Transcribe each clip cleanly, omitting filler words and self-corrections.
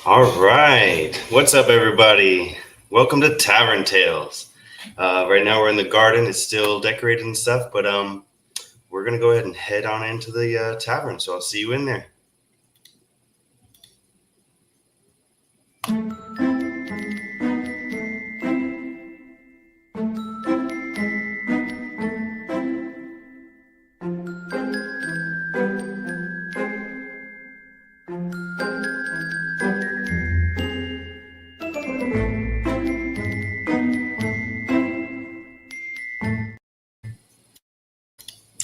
All right. What's up, everybody? Welcome to Tavern Tales. Right now we're in the garden. It's still decorated and stuff, but we're gonna go ahead and head on into the tavern. So I'll see you in there.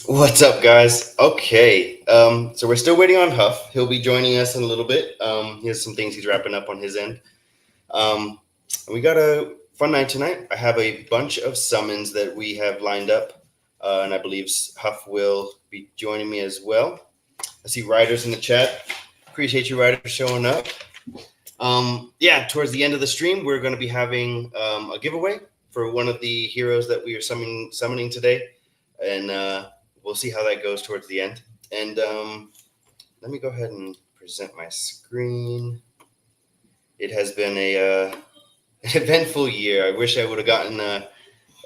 What's up, guys? Okay. So we're still waiting on Huff. He'll be joining us in a little bit. He has some things he's wrapping up on his end. We got a fun night tonight. I have a bunch of summons that we have lined up, and I believe Huff will be joining me as well. I see Riders in the chat. Appreciate you, Riders, showing up. Yeah, towards the end of the stream, we're going to be having a giveaway for one of the heroes that we are summoning today, and we'll see how that goes towards the end. And let me go ahead and present my screen. It has been an eventful year. I wish I would have gotten a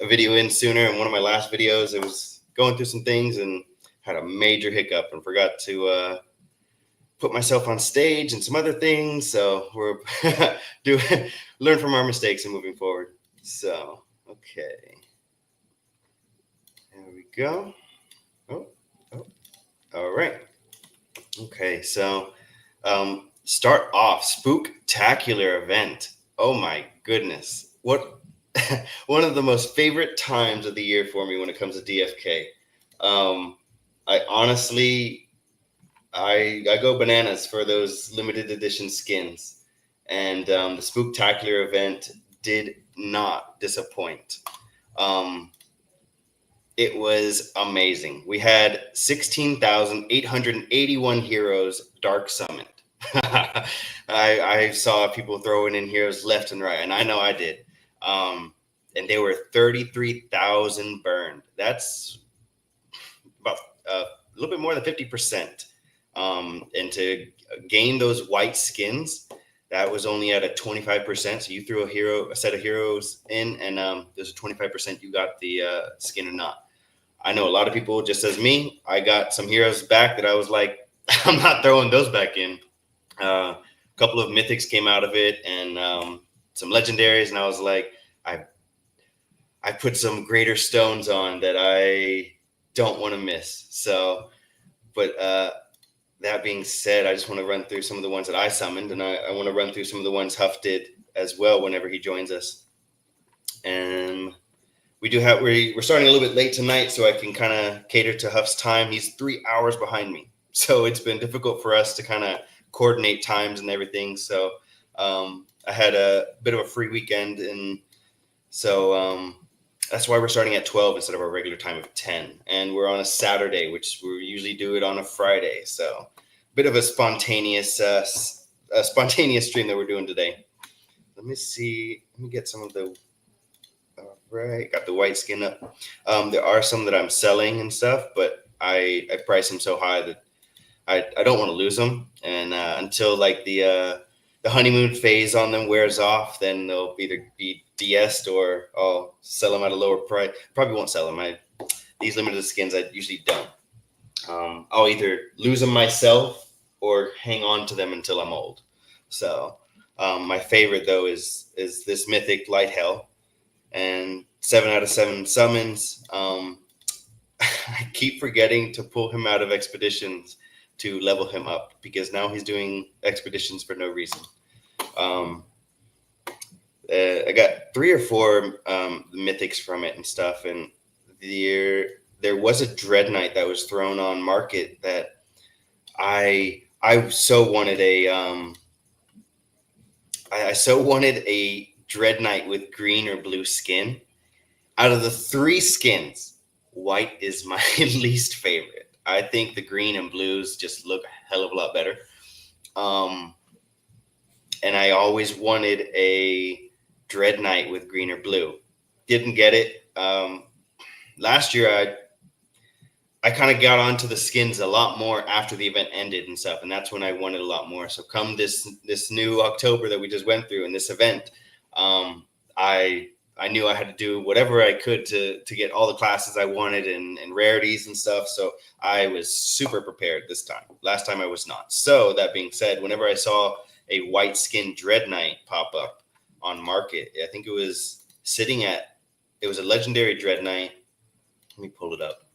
video in sooner. In one of my last videos, I was going through some things and had a major hiccup and forgot to put myself on stage and some other things. So we're learn from our mistakes and moving forward. So, okay. There we go. Oh. All right. Okay. So, start off spooktacular event. Oh my goodness. What one of the most favorite times of the year for me when it comes to DFK. I honestly I go bananas for those limited edition skins, and the Spooktacular event did not disappoint. Um, it was amazing. We had 16,881 heroes dark summoned. I saw people throwing in heroes left and right, and I know I did. And they were 33,000 burned. That's about a little bit more than 50%. And to gain those white skins, that was only at a 25%. So you threw a set of heroes in, and there's a 25% you got the skin or not. I know a lot of people, just as me, I got some heroes back that I was like, I'm not throwing those back in. A couple of mythics came out of it, and some legendaries, and I was like, I put some greater stones on that I don't want to miss. So, but that being said, I just want to run through some of the ones that I summoned, and I want to run through some of the ones Huff did as well whenever he joins us. And we're starting a little bit late tonight, so I can kind of cater to Huff's time. He's 3 hours behind me, so it's been difficult for us to kind of coordinate times and everything. So I had a bit of a free weekend, and so that's why we're starting at 12 instead of our regular time of 10. And we're on a Saturday, which we usually do it on a Friday. So a bit of a spontaneous stream that we're doing today. Let me see. Let me get some of the. All right, got the white skin up. There are some that I'm selling and stuff, but I price them so high that I don't want to lose them. And until like the honeymoon phase on them wears off, then they'll either be DS'd or I'll sell them at a lower price. Probably won't sell them. These limited skins I usually don't. I'll either lose them myself or hang on to them until I'm old. So my favorite though is this Mythic Light Hell, and 7 out of 7 summons. I keep forgetting to pull him out of expeditions to level him up because now he's doing expeditions for no reason. I got 3 or 4 mythics from it and stuff, and there was a Dread Knight that was thrown on market that I so wanted I so wanted a Dread Knight with green or blue skin. Out of the 3 skins, white is my least favorite. I think the green and blues just look a hell of a lot better. And I always wanted a Dread Knight with green or blue. Didn't get it. Last year, I kind of got onto the skins a lot more after the event ended and stuff, and that's when I wanted a lot more. So come this new October that we just went through in this event, I knew I had to do whatever I could to get all the classes I wanted and rarities and stuff. So I was super prepared this time. Last time I was not. So that being said, whenever I saw a white skin Dread Knight pop up on market, I think it was it was a legendary Dread Knight. Let me pull it up.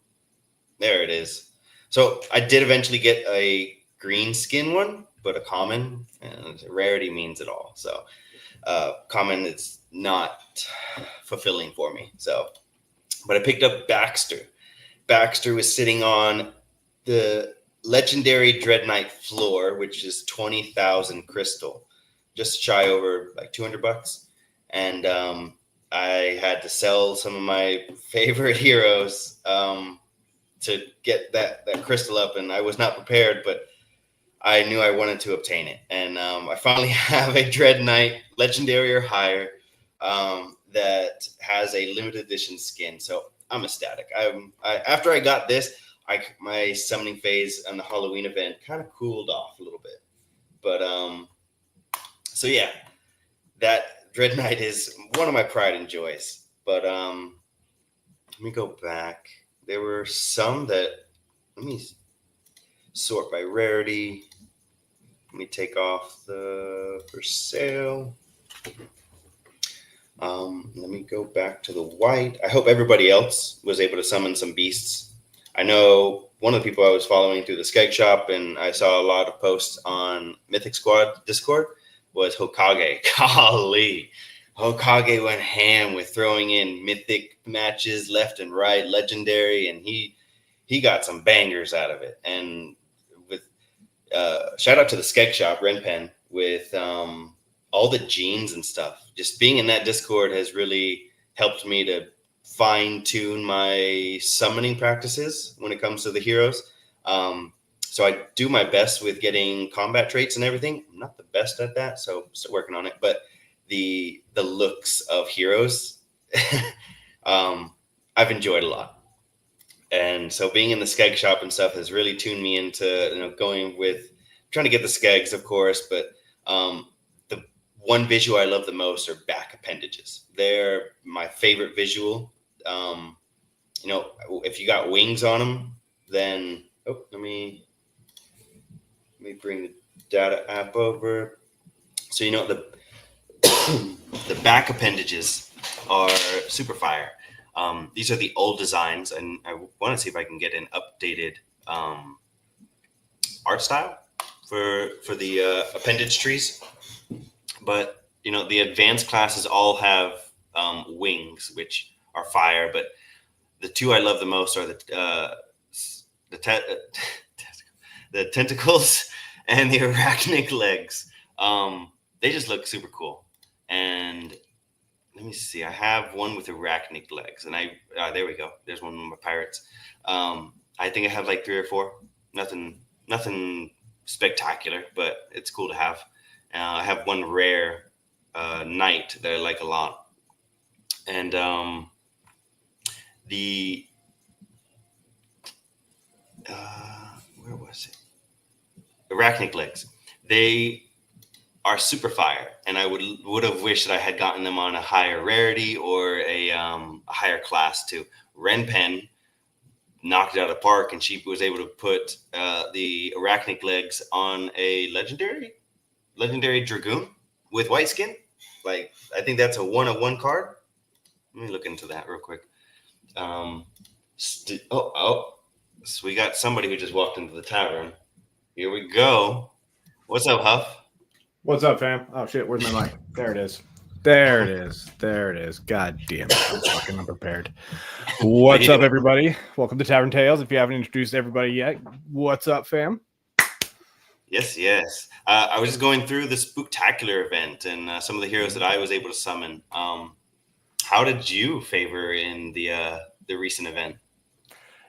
There it is. So I did eventually get a green skin one, but a common, and rarity means it all. So common is not fulfilling for me. So, but I picked up Baxter. Baxter was sitting on the legendary Dread Knight floor, which is 20,000 crystal, just shy over like $200. And I had to sell some of my favorite heroes to get that crystal up, and I was not prepared, but I knew I wanted to obtain it. And I finally have a Dread Knight, legendary or higher, that has a limited edition skin. So I'm ecstatic. After I got this, my summoning phase on the Halloween event kind of cooled off a little bit. But so yeah, that Dread Knight is one of my pride and joys. But let me go back. There were some that, let me sort by rarity. Let me take off the for sale. Let me go back to the white. I hope everybody else was able to summon some beasts. I know one of the people I was following through the Skeg Shop, and I saw a lot of posts on Mythic Squad Discord, was Hokage. Golly. Hokage went ham with throwing in Mythic matches left and right, legendary, and he got some bangers out of it. And with shout out to the Skeg Shop, Renpen, with all the genes and stuff. Just being in that Discord has really helped me to fine-tune my summoning practices when it comes to the heroes. So I do my best with getting combat traits and everything. I'm not the best at that, so still working on it. But the looks of heroes, I've enjoyed a lot. And so being in the Skeg Shop and stuff has really tuned me into going with trying to get the Skegs, of course, but the one visual I love the most are back appendages. They're my favorite visual. If you got wings on them, then let me bring the data app over. So the back appendages are super fire. These are the old designs, and I want to see if I can get an updated art style for the appendage trees. But the advanced classes all have wings, which are fire. But the two I love the most are the tentacles and the arachnic legs. They just look super cool. And let me see. I have one with arachnic legs, and there we go. There's one of my pirates. I think I have like 3 or 4. Nothing spectacular, but it's cool to have. I have one rare knight that I like a lot, and where was it? Arachnic legs. They are super fire, and I would have wished that I had gotten them on a higher rarity or a higher class too. Renpen knocked it out of the park, and she was able to put the arachnic legs on a legendary dragoon with white skin. Like, I think that's a 1/1 card. Let me look into that real quick. So we got somebody who just walked into the tavern. Here we go. What's up, Huff? What's up, fam? Oh, shit. Where's my mic? There it is. There it is. There it is. God damn it. I'm fucking unprepared. What's up, everybody? Welcome to Tavern Tales. If you haven't introduced everybody yet, what's up, fam? Yes. I was just going through the Spooktacular event and some of the heroes that I was able to summon. How did you favor in the recent event?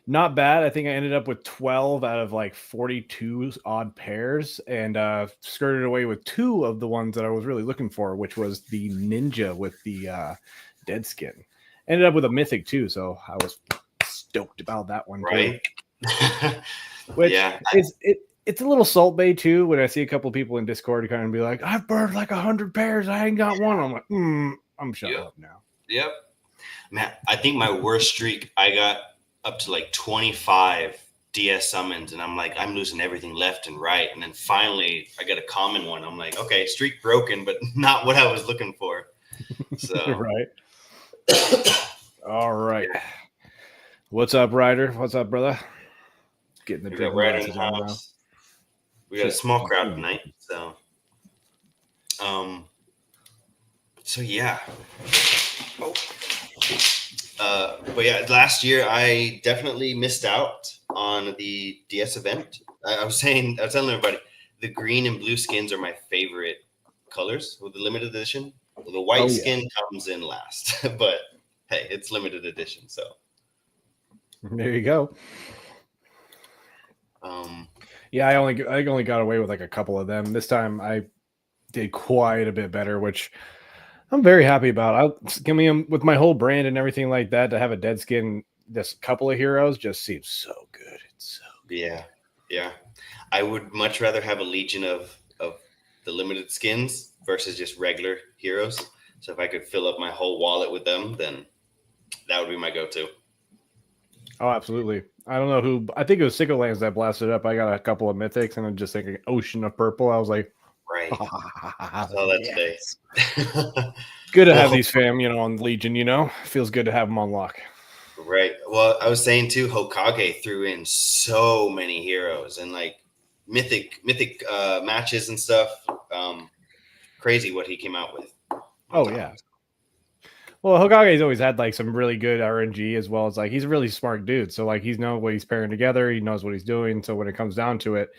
Not bad. I think I ended up with 12 out of like 42 odd pairs, and skirted away with 2 of the ones that I was really looking for, which was the ninja with the dead skin. Ended up with a mythic too, so I was stoked about that one. Right. Too. Which Yeah. it's a little Salt Bay too. When I see a couple people in Discord kind of be like, "I've burned like 100 pairs, I ain't got one." I'm like, I'm shutting Yep. up now. Yep. Man, I think my worst streak, I got up to like 25 DS summons, and I'm like, I'm losing everything left and right. And then finally, I got a common one. I'm like, okay, streak broken, but not what I was looking for. So, Right. All right. Yeah. What's up, Ryder? What's up, brother? Getting the drinking glasses on now. We got a small crowd tonight, so yeah. But yeah, last year I definitely missed out on the DS event. I was telling everybody, the green and blue skins are my favorite colors with the limited edition. The white skin comes in last, but hey, it's limited edition, so there you go. Yeah, I only got away with like a couple of them. This time I did quite a bit better, which I'm very happy about. With my whole brand and everything like that, to have a dead skin, this couple of heroes just seems so good. It's so good. Yeah. I would much rather have a legion of the limited skins versus just regular heroes. So if I could fill up my whole wallet with them, then that would be my go-to. Oh, absolutely. I don't know who. I think it was Sicko Lands that blasted up. I got a couple of mythics and just like an ocean of purple. I was like, right. I saw that today. Good to have these fam, on Legion. Feels good to have them on lock. Right. Well, I was saying too, Hokage threw in so many heroes and like mythic matches and stuff. Crazy what he came out with. Oh yeah. Well, Hokage's always had like some really good RNG, as well as like he's a really smart dude. So like he's knows what he's pairing together. He knows what he's doing. So when it comes down to it,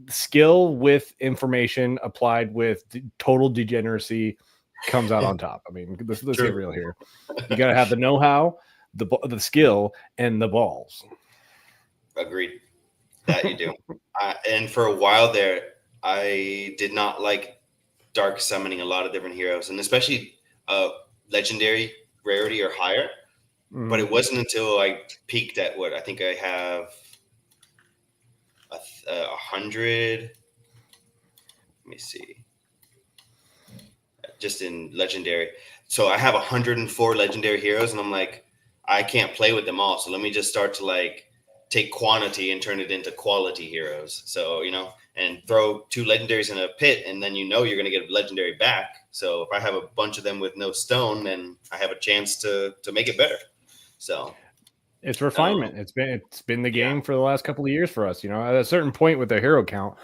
skill with information applied with total degeneracy comes out on top. I mean, let's get real here. You got to have the know-how, the skill, and the balls. Agreed. That you do. And for a while there, I did not like dark summoning a lot of different heroes, and especially legendary rarity or higher. But it wasn't until I peaked at what I think I have 100. Let me see. Just in legendary. So I have 104 legendary heroes, and I'm like, I can't play with them all. So let me just start to like take quantity and turn it into quality heroes. So, and throw 2 legendaries in a pit, and then you're going to get a legendary back. So if I have a bunch of them with no stone, then I have a chance to make it better. So it's refinement. It's been the game for the last couple of years for us. At a certain point with the hero count,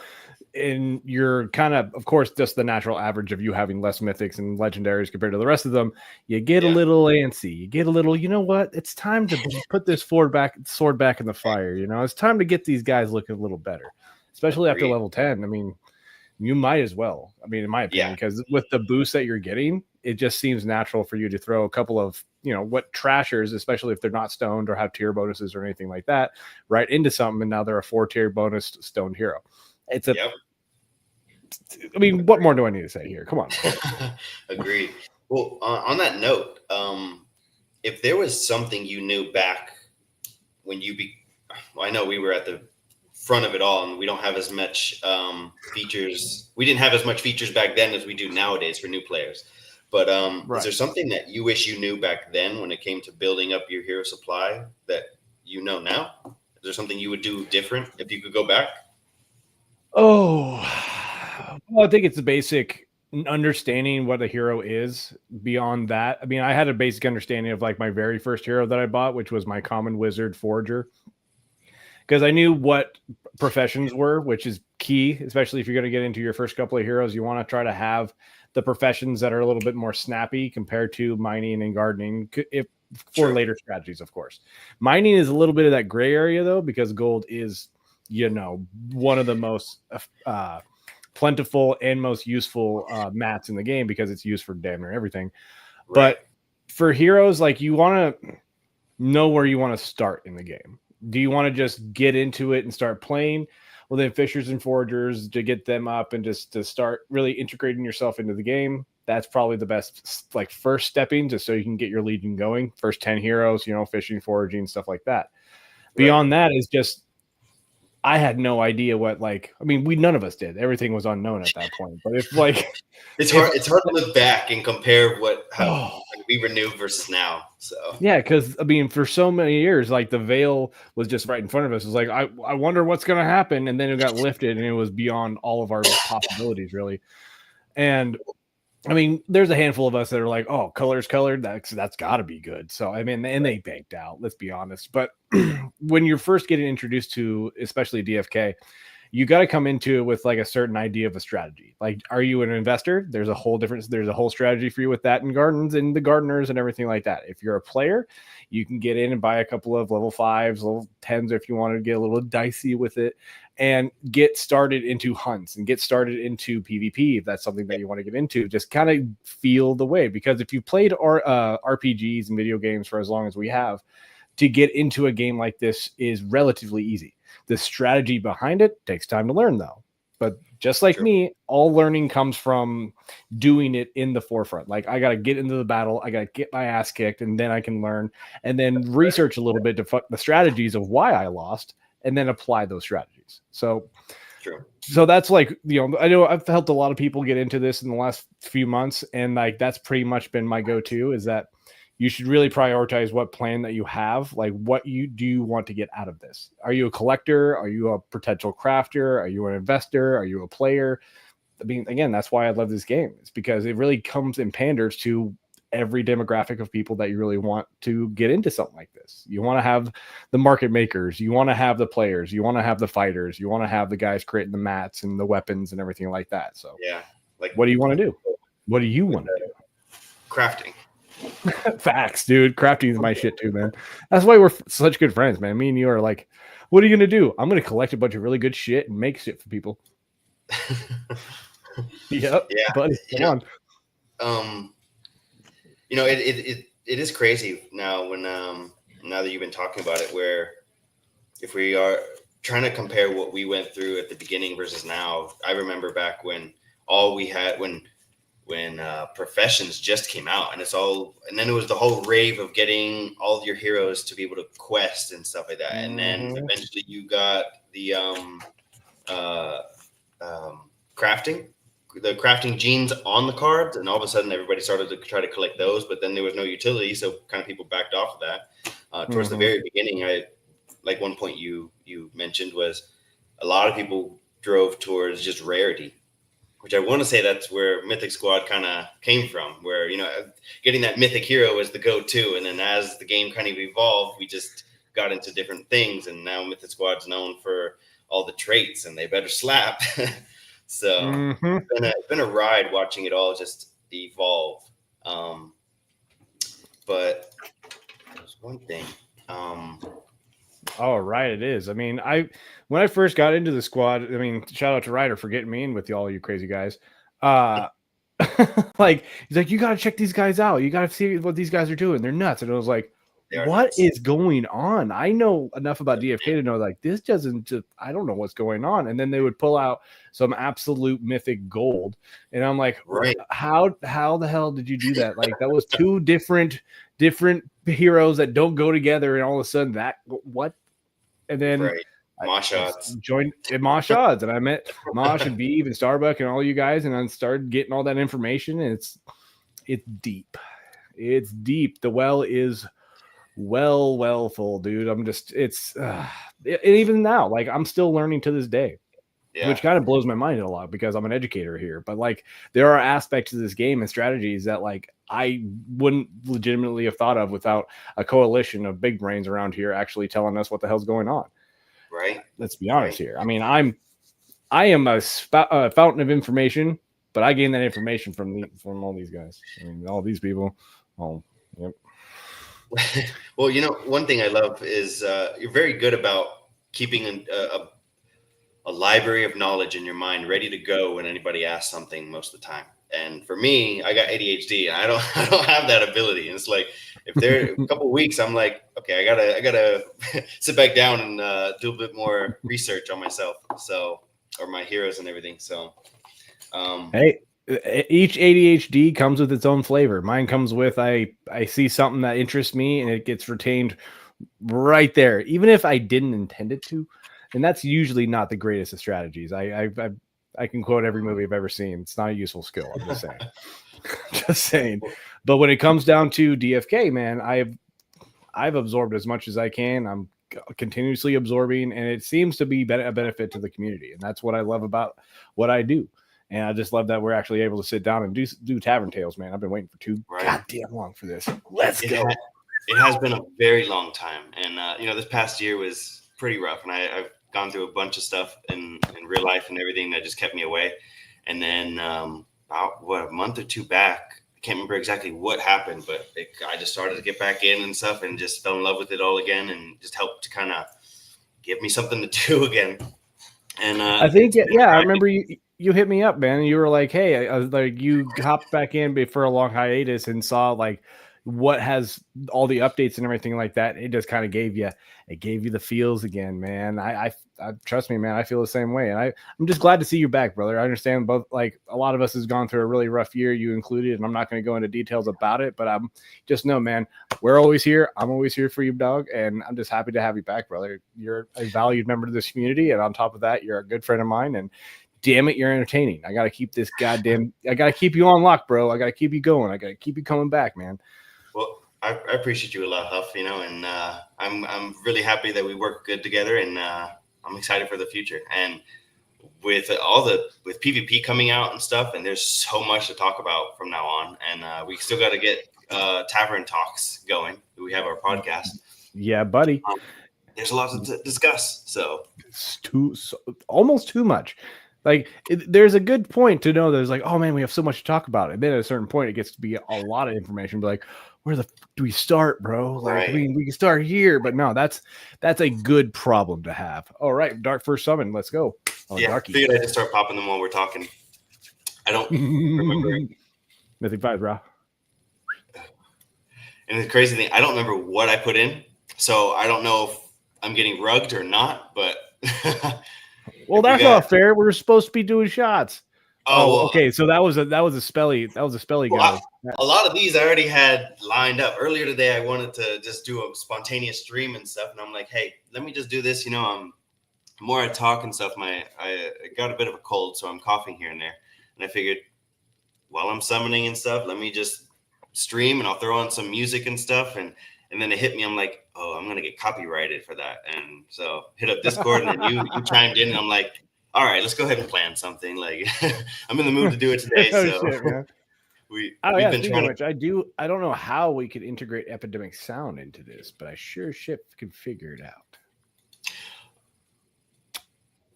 and you're kind of course, just the natural average of you having less mythics and legendaries compared to the rest of them, you get a little antsy. You get a little, you know what? It's time to put this sword back in the fire. It's time to get these guys looking a little better, especially after level 10. I mean, you might as well. I mean, in my opinion, because with the boost that you're getting, it just seems natural for you to throw a couple of, what trashers, especially if they're not stoned or have tier bonuses or anything like that, right into something. And now they're a 4-tier bonus stoned hero. It's a, I mean, what more do I need to say here? Come on. Agreed. Well, on that note, if there was something you knew back when I know we were at the front of it all, and we don't have as much features. We didn't have as much features back then as we do nowadays for new players. But is there something that you wish you knew back then when it came to building up your hero supply that you know now? Is there something you would do different if you could go back? Oh, well, I think it's the basic understanding what a hero is. Beyond that, I mean, I had a basic understanding of like my very first hero that I bought, which was my common wizard forager, because I knew what professions were, which is key, especially if you're going to get into your first couple of heroes. You want to try to have the professions that are a little bit more snappy compared to mining and gardening, for later strategies, of course. Mining is a little bit of that gray area, though, because gold is, one of the most plentiful and most useful mats in the game, because it's used for damn near everything. Right. But for heroes, like, you want to know where you want to start in the game. Do you want to just get into it and start playing? Well, then fishers and foragers, to get them up and just to start really integrating yourself into the game. That's probably the best, like, first stepping, just so you can get your legion going. First 10 heroes, fishing, foraging, stuff like that. Beyond that is just I had no idea what none of us did. Everything was unknown at that point. But if it's hard to look back and compare how we were new versus now. So yeah, because for so many years, the veil was just right in front of us. It was like I wonder what's gonna happen, and then it got lifted, and it was beyond all of our possibilities, really. And there's a handful of us that are like, oh, color's colored. That's got to be good. So, and they banked out, let's be honest. But when you're first getting introduced to, especially DFK, you got to come into it with a certain idea of a strategy. Are you an investor? There's a whole strategy for you with that and gardens and the gardeners and everything like that. If you're a player, you can get in and buy a couple of level 5s, level 10s if you want to get a little dicey with it and get started into hunts and get started into PvP if that's something that you want to get into. Just kind of feel the way, because if you played RPGs and video games for as long as we have, to get into a game like this is relatively easy. The strategy behind it takes time to learn, though. But just like me, all learning comes from doing it in the forefront. I got to get into the battle. I got to get my ass kicked, and then I can learn and then research a little bit to fuck the strategies of why I lost and then apply those strategies. So that's I know I've helped a lot of people get into this in the last few months, and that's pretty much been my go-to, is that you should really prioritize what plan that you have. What do you want to get out of this? Are you a collector? Are you a potential crafter? Are you an investor? Are you a player? Again, that's why I love this game. It's because it really comes and panders to every demographic of people that you really want to get into something like this. You want to have the market makers. You want to have the players. You want to have the fighters. You want to have the guys creating the mats and the weapons and everything like that. So yeah, what do you want to do? What do you want to do? Crafting. Facts, dude. Crafting is my shit too, man. That's why we're such good friends, man. Me and you are what are you gonna do? I'm gonna collect a bunch of really good shit and make shit for people. Yep. Yeah, buddy. Come on. It is crazy now when now that you've been talking about it, where if we are trying to compare what we went through at the beginning versus now. I remember back when all we had when Professions just came out, and then it was the whole rave of getting all of your heroes to be able to quest and stuff like that. And then eventually you got the crafting genes on the cards, and all of a sudden everybody started to try to collect those, but then there was no utility, so kind of people backed off of that. Towards the very beginning, one point you mentioned was a lot of people drove towards just rarity, which I want to say that's where Mythic Squad kind of came from, where, getting that mythic hero was the go-to. And then as the game kind of evolved, we just got into different things. And now Mythic Squad's known for all the traits, and they better slap. So it's been a ride watching it all just evolve. But there's one thing. All right, it is. When I first got into the squad, shout out to Ryder for getting me in with all you crazy guys. He's like, you got to check these guys out. You got to see what these guys are doing. They're nuts. And I was like, what is going on? I know enough about DFK to know this doesn't just, I don't know what's going on. And then they would pull out some absolute mythic gold. And I'm like, right, how the hell did you do that? That was two different heroes that don't go together. And all of a sudden what? And then Mosh odds. Joined in Mosh odds, and I met Mosh and Beeve and Starbuck and all you guys, and I started getting all that information. And it's deep. It's deep. The well is well full, dude. And even now, I'm still learning to this day, which kind of blows my mind a lot because I'm an educator here. But there are aspects of this game and strategies that I wouldn't legitimately have thought of without a coalition of big brains around here actually telling us what the hell's going on. Right. Let's be honest here. I am a fountain of information, but I gain that information from all these guys. All these people. Oh, yep. Well, one thing I love is you're very good about keeping a library of knowledge in your mind ready to go when anybody asks something most of the time. And for me, I got ADHD, and I don't have that ability. And it's if there a couple of weeks, I'm like, okay, I gotta sit back down and do a bit more research on myself, or my heroes and everything. So, hey, each ADHD comes with its own flavor. Mine comes with I see something that interests me, and it gets retained right there. Even if I didn't intend it to, and that's usually not the greatest of strategies. I can quote every movie I've ever seen. It's not a useful skill. I'm just saying. Just saying. But when it comes down to DFK, man, I've absorbed as much as I can. I'm continuously absorbing, and it seems to be a benefit to the community, and that's what I love about what I do. And I just love that we're actually able to sit down and do Tavern Tales, man. I've been waiting for too goddamn long for this. Let's go. It has been a very long time, and this past year was pretty rough, and I've gone through a bunch of stuff in real life and everything that just kept me away. And then about a month or two back, I can't remember exactly what happened, but I just started to get back in and stuff, and just fell in love with it all again, and just helped to kind of give me something to do again. And I think, I remember you hit me up, man, and you were like, "Hey," I was like, you hopped back in for a long hiatus and saw like what has all the updates and everything like that. It just kind of gave you the feels again, man. I trust me, man. I feel the same way, and I'm just glad to see you back, brother. I understand both, like a lot of us has gone through a really rough year, you included, and I'm not going to go into details about it, but I'm just know, man, we're always here. I'm always here for you, dog, and I'm just happy to have you back, brother. You're a valued member of this community, and on top of that, you're a good friend of mine, and damn it, you're entertaining. I got to keep this I got to keep you on lock, bro. I got to keep you going. I got to keep you coming back, man. Well, I appreciate you a lot, Huff, and I'm really happy that we work good together, and I'm excited for the future. And with PvP coming out and stuff, and there's so much to talk about from now on, and we still got to get Tavern Talks going. We have our podcast. Yeah, buddy. There's a lot to discuss, so it's almost too much. Like there's a good point to know there's like, oh man, we have so much to talk about. And then at a certain point, it gets to be a lot of information. But like, where do we start, bro? Like, right. I mean, we can start here, but no, that's a good problem to have. All right, Dark First Summon, let's go. Oh, yeah, Darky. I figured I just start popping them while we're talking. I don't remember. Mythic 5, bro. And the crazy thing, I don't remember what I put in, so I don't know if I'm getting rugged or not, but. Well, that's not fair. We were supposed to be doing shots. Oh, well, okay. So that was a spelly guy. A lot of these I already had lined up. Earlier today, I wanted to just do a spontaneous stream and stuff, and I'm like, hey, let me just do this. More I talk and stuff. I got a bit of a cold, so I'm coughing here and there, and I figured while I'm summoning and stuff, let me just stream, and I'll throw on some music and stuff, and then it hit me. I'm like, oh, I'm going to get copyrighted for that. And so hit up Discord, and then you chimed in, and I'm like, all right, let's go ahead and plan something. Like, I'm in the mood to do it today. So shit, man. we've been trying to... I don't know how we could integrate Epidemic Sound into this, but I sure shit can figure it out.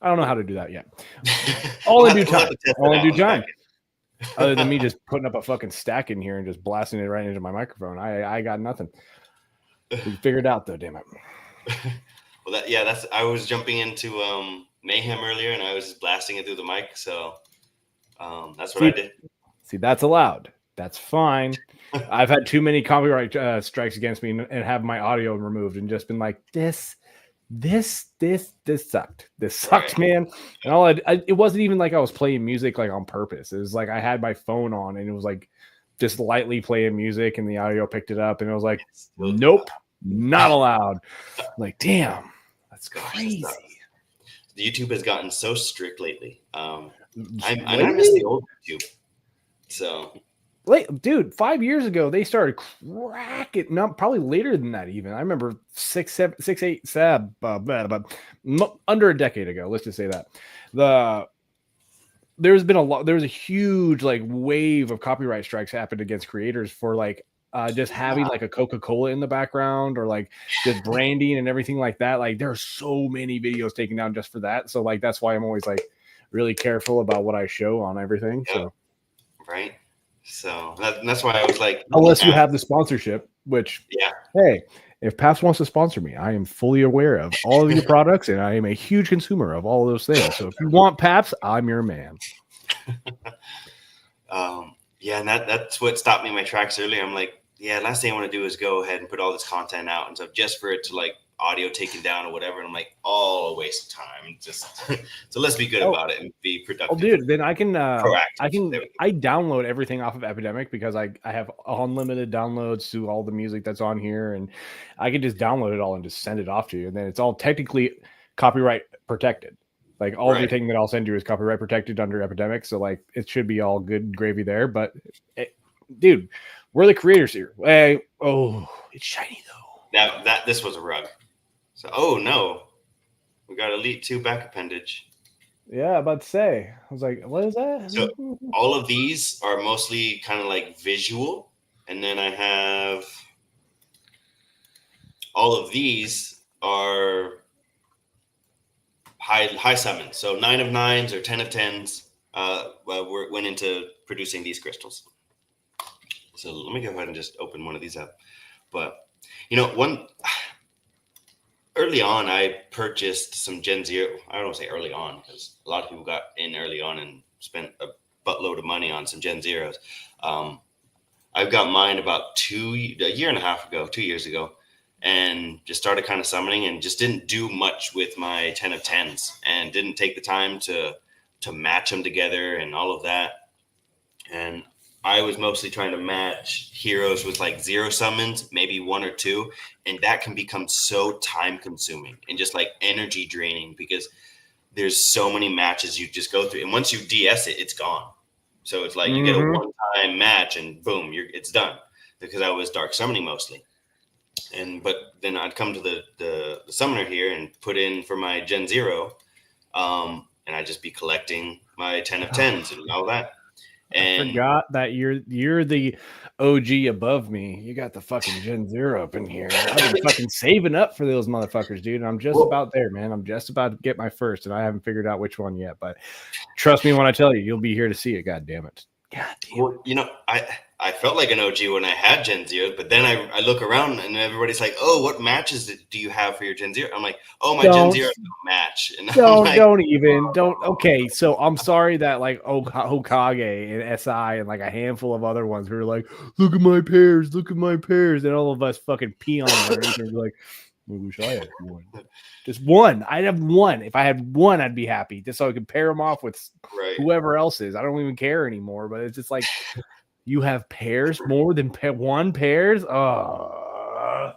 I don't know how to do that yet. All in due time. All in due time. Other than me just putting up a fucking stack in here and just blasting it right into my microphone. I got nothing. We figured it out though, damn it. Well, that's I was jumping into Mayhem earlier, and I was just blasting it through the mic. So that's what I did. See, that's allowed. That's fine. I've had too many copyright strikes against me and have my audio removed and just been like, this sucked. This sucked, right, man. And it wasn't even like I was playing music like on purpose. It was like I had my phone on and it was like just lightly playing music and the audio picked it up and it was like, nope, not allowed. I'm like, damn, that's crazy. The YouTube has gotten so strict lately. I miss the old YouTube. So, dude, 5 years ago they started cracking. Not probably later than that. Even I remember 6, 8, 7, under a decade ago. Let's just say that there's been a lot. There's a huge like wave of copyright strikes happened against creators for like just having like a Coca-Cola in the background or like just branding and everything like that. Like there are so many videos taken down just for that. So like that's why I'm always like really careful about what I show on everything. Yeah. So right. So that's why I was like, unless you have the sponsorship, which hey, if Paps wants to sponsor me, I am fully aware of all of your products and I am a huge consumer of all of those things. So if you want Paps, I'm your man. Yeah, and that's what stopped me in my tracks earlier. I'm like, last thing I want to do is go ahead and put all this content out and stuff just for it to like audio taken down or whatever. And I'm like, all a waste of time. Just so let's be good about it and be productive. Oh, dude, then I can proactive. I download everything off of Epidemic because I have unlimited downloads to all the music that's on here, and I can just download it all and just send it off to you, and then it's all technically copyright protected. Like everything that I'll send you is copyright protected under Epidemic, so like it should be all good gravy there. But dude, we're the creators here. Hey, it's shiny though. Now this was a rug. So no, we got Elite 2 back appendage. Yeah, about to say. I was like, what is that? So all of these are mostly kind of like visual, and then I have all of these are high summons. So 9 of 9s or 10 of 10s went into producing these crystals. So let me go ahead and just open one of these up. But early on, I purchased some Gen Zero. I don't want to say early on because a lot of people got in early on and spent a buttload of money on some Gen Zeros. I've got mine about a year and a half ago, 2 years ago, and just started kind of summoning and just didn't do much with my 10 of 10s and didn't take the time to match them together and all of that. And I was mostly trying to match heroes with like 0 summons, maybe 1 or 2. And that can become so time consuming and just like energy draining because there's so many matches you just go through. And once you DS it, it's gone. So it's like you get a one-time match and boom, it's done because I was dark summoning mostly. But then I'd come to the summoner here and put in for my Gen 0. And I'd just be collecting my 10 of 10s and all that. And I forgot that you're the OG above me. You got the fucking Gen 0 up in here. I've been fucking saving up for those motherfuckers, dude. I'm just about there, man. I'm just about to get my first, and I haven't figured out which one yet. But trust me when I tell you, you'll be here to see it. God damn it. God damn it. Well, I felt like an OG when I had Gen 0, but then I look around and everybody's like, "Oh, what matches do you have for your Gen 0?" I'm like, "Oh, my Gen 0 don't match." And don't. Okay, so I'm sorry that like Hokage and SI and like a handful of other ones who are like, "Look at my pairs, and all of us fucking pee on them and like, I wish I had one. Just one. I'd have one. If I had one, I'd be happy. Just so I could pair them off with whoever else is. I don't even care anymore. But it's just like you have pairs more than one pairs. Oh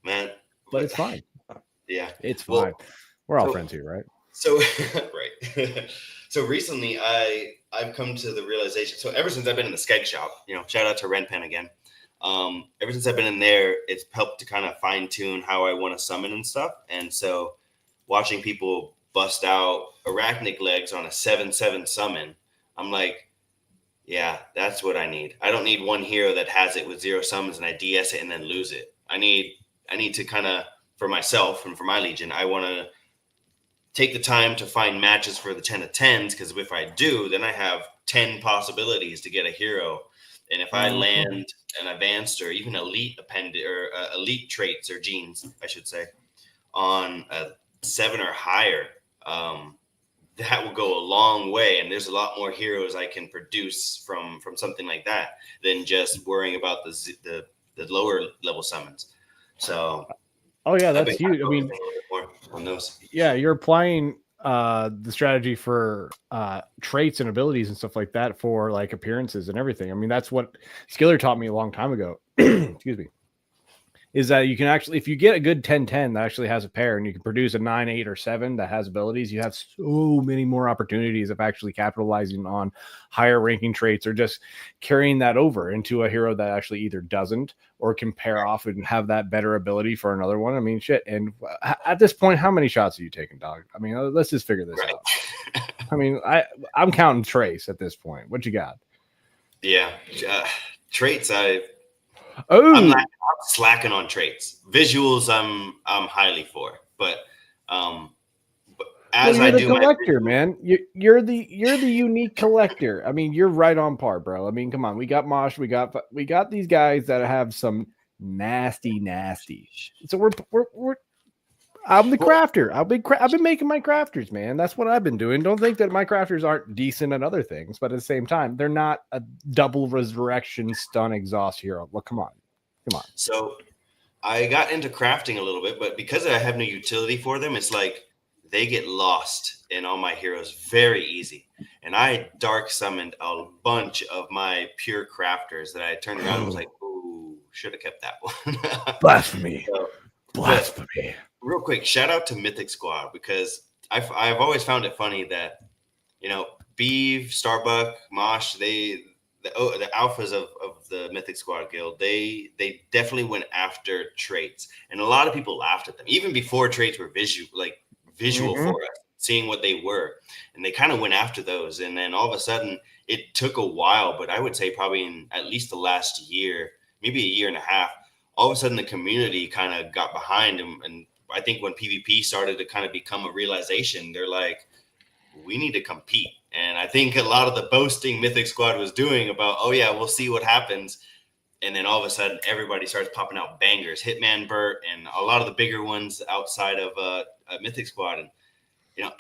man, but it's fine. Yeah, it's fine. We're all friends here, right? So right. So recently, I've come to the realization. So ever since I've been in the skeg shop, shout out to Renpen again. Ever since I've been in there, it's helped to kind of fine tune how I want to summon and stuff. And so watching people bust out arachnic legs on a 7/7 summon, I'm like, yeah, that's what I need. I don't need one hero that has it with 0 summons and I DS it and then lose it. I need to kind of, for myself and for my Legion, I want to take the time to find matches for the 10 of 10s, because if I do, then I have 10 possibilities to get a hero. And if I land an advanced or even elite appendage or elite traits or genes, I should say, on a 7 or higher, that will go a long way. And there's a lot more heroes I can produce from something like that than just worrying about the lower level summons. So, that's huge. I mean, on those. Yeah, you're applying the strategy for traits and abilities and stuff like that for like appearances and everything. I mean, that's what Skiller taught me a long time ago. Excuse me. Is that you can actually, if you get a good 10/10 that actually has a pair and you can produce a 9, 8, or 7 that has abilities, you have so many more opportunities of actually capitalizing on higher ranking traits or just carrying that over into a hero that actually either doesn't or can pair off and have that better ability for another one. I mean, shit. And at this point, how many shots are you taking, dog? I mean, let's just figure this out. I mean, I'm counting Trace at this point. What you got? Yeah. Traits, I'm slacking on traits. Visuals, I'm highly for, but as you're I the do collector, man. You're the unique collector. I mean, you're right on par, bro. I mean, come on. We got Mosh. We got these guys that have some nasty. So we're. I'm the crafter. I've been making my crafters, man. That's what I've been doing. Don't think that my crafters aren't decent at other things, but at the same time, they're not a double resurrection stun exhaust hero. Well, come on. So I got into crafting a little bit, but because I have no utility for them, it's like they get lost in all my heroes very easy. And I dark summoned a bunch of my pure crafters that I turned around and was like, ooh, should have kept that one. Blasphemy. So, Blasphemy. real quick, shout out to Mythic Squad, because I've always found it funny that, Beeve, Starbuck, Mosh, the alphas of the Mythic Squad guild, they definitely went after traits, and a lot of people laughed at them even before traits were visual for us, seeing what they were, and they kind of went after those, and then all of a sudden it took a while, but I would say probably in at least the last year, maybe a year and a half, all of a sudden the community kind of got behind them, and I think when PvP started to kind of become a realization, they're like, we need to compete. And I think a lot of the boasting Mythic Squad was doing about, oh yeah, we'll see what happens. And then all of a sudden everybody starts popping out bangers, Hitman Burt, and a lot of the bigger ones outside of Mythic Squad. And,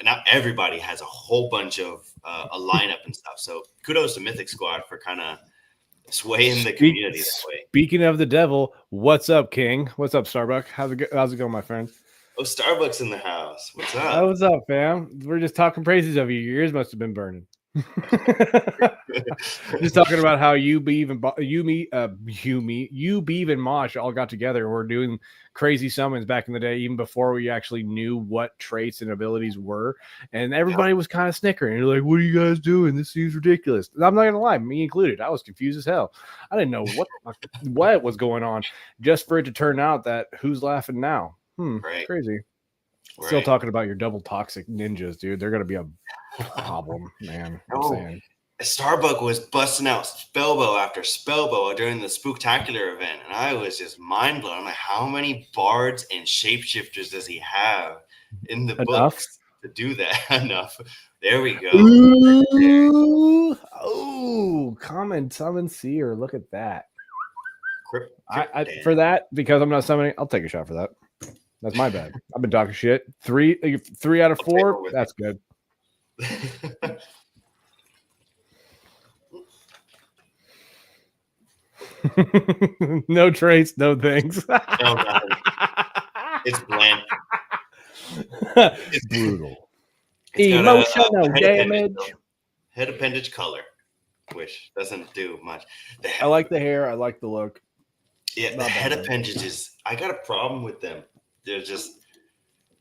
now everybody has a whole bunch of a lineup and stuff. So kudos to Mythic Squad for kind of swaying the community that way. Speaking of the devil, what's up, King? What's up, Starbuck? How's it going, my friend? Oh, Starbucks in the house. What's up? Oh, what's up, fam? We're just talking praises of you. Your ears must have been burning. Just talking about how you, Beeve, and Mosh all got together and were doing crazy summons back in the day, even before we actually knew what traits and abilities were. And everybody was kind of snickering. You're like, "What are you guys doing? This seems ridiculous." And I'm not gonna lie, me included. I was confused as hell. I didn't know what was going on, just for it to turn out that who's laughing now? Right. Crazy. Right. Still talking about your double toxic ninjas, dude. They're gonna be a problem, man. Starbuck was busting out spellbow after spellbow during the Spooktacular event, and I was just mind blown. I'm like, how many bards and shapeshifters does he have in the books to do that? Enough. There we go. Ooh. Oh, common summon seer. Look at that. For that, because I'm not summoning, I'll take a shot for that. That's my bad. I've been talking shit. 3 out of 4. That's good. No traits, no things. No, nothing. It's bland. It's brutal. Emotional damage. Head appendage color, which doesn't do much. I like the hair. I like the look. Yeah, the head appendages. I got a problem with them. They're just,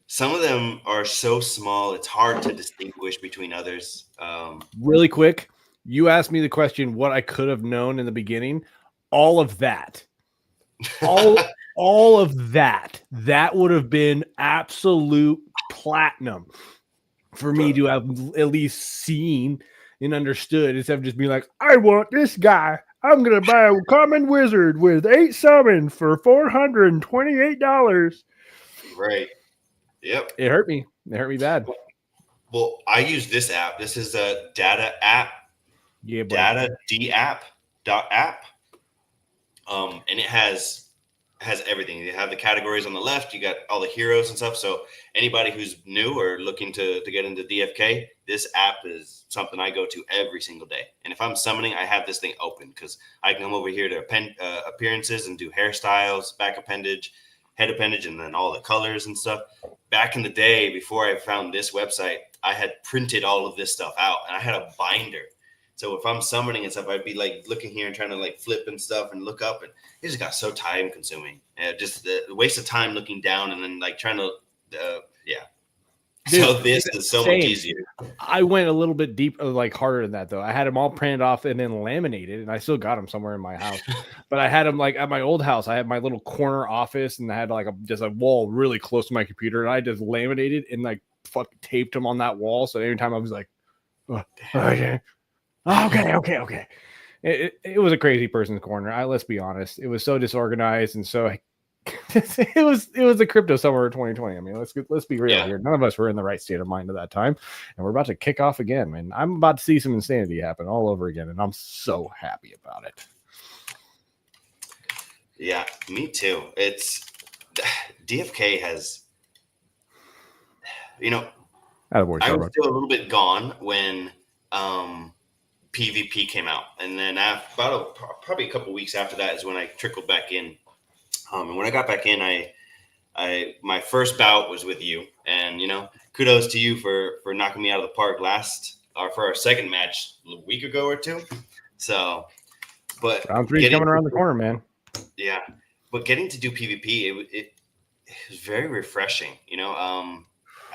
some of them are so small, it's hard to distinguish between others. Really quick, you asked me the question what I could have known in the beginning. All of that. All of that. That would have been absolute platinum for me to have at least seen and understood, instead of just being like, I want this guy. I'm going to buy a common wizard with 8 summon for $428. Right. Yep. It hurt me. It hurt me bad. Well, I use this app. This is a data app. Yeah, data dapp.app. And it has everything. You have the categories on the left. You got all the heroes and stuff. So anybody who's new or looking to get into DFK, this app is something I go to every single day. And if I'm summoning, I have this thing open because I can come over here to appearances and do hairstyles, back appendage, head appendage, and then all the colors and stuff. Back in the day, before I found this website, I had printed all of this stuff out and I had a binder. So if I'm summoning and stuff, I'd be like looking here and trying to like flip and stuff and look up, and it just got so time consuming. Just the waste of time looking down and then like trying to, yeah. Dude, so this is so much easier. I went a little bit deep, like harder than that though. I had them all printed off and then laminated, and I still got them somewhere in my house. But I had them like at my old house. I had my little corner office, and I had like just a wall really close to my computer, and I just laminated and like taped them on that wall. So every time I was like, oh, okay. Okay. It was a crazy person's corner. Let's be honest. It was so disorganized, and so it was the crypto summer of 2020. I mean, let's be real here. None of us were in the right state of mind at that time, and we're about to kick off again, man. I'm about to see some insanity happen all over again, and I'm so happy about it. Yeah, me too. It's DFK has, I was still a little bit gone when PvP came out, and then probably a couple weeks after that is when I trickled back in. And when I got back in, my first bout was with you, and kudos to you for knocking me out of the park for our second match a week ago or two. So, but Round 3's coming around the corner, man. Yeah, but getting to do PvP, it was very refreshing.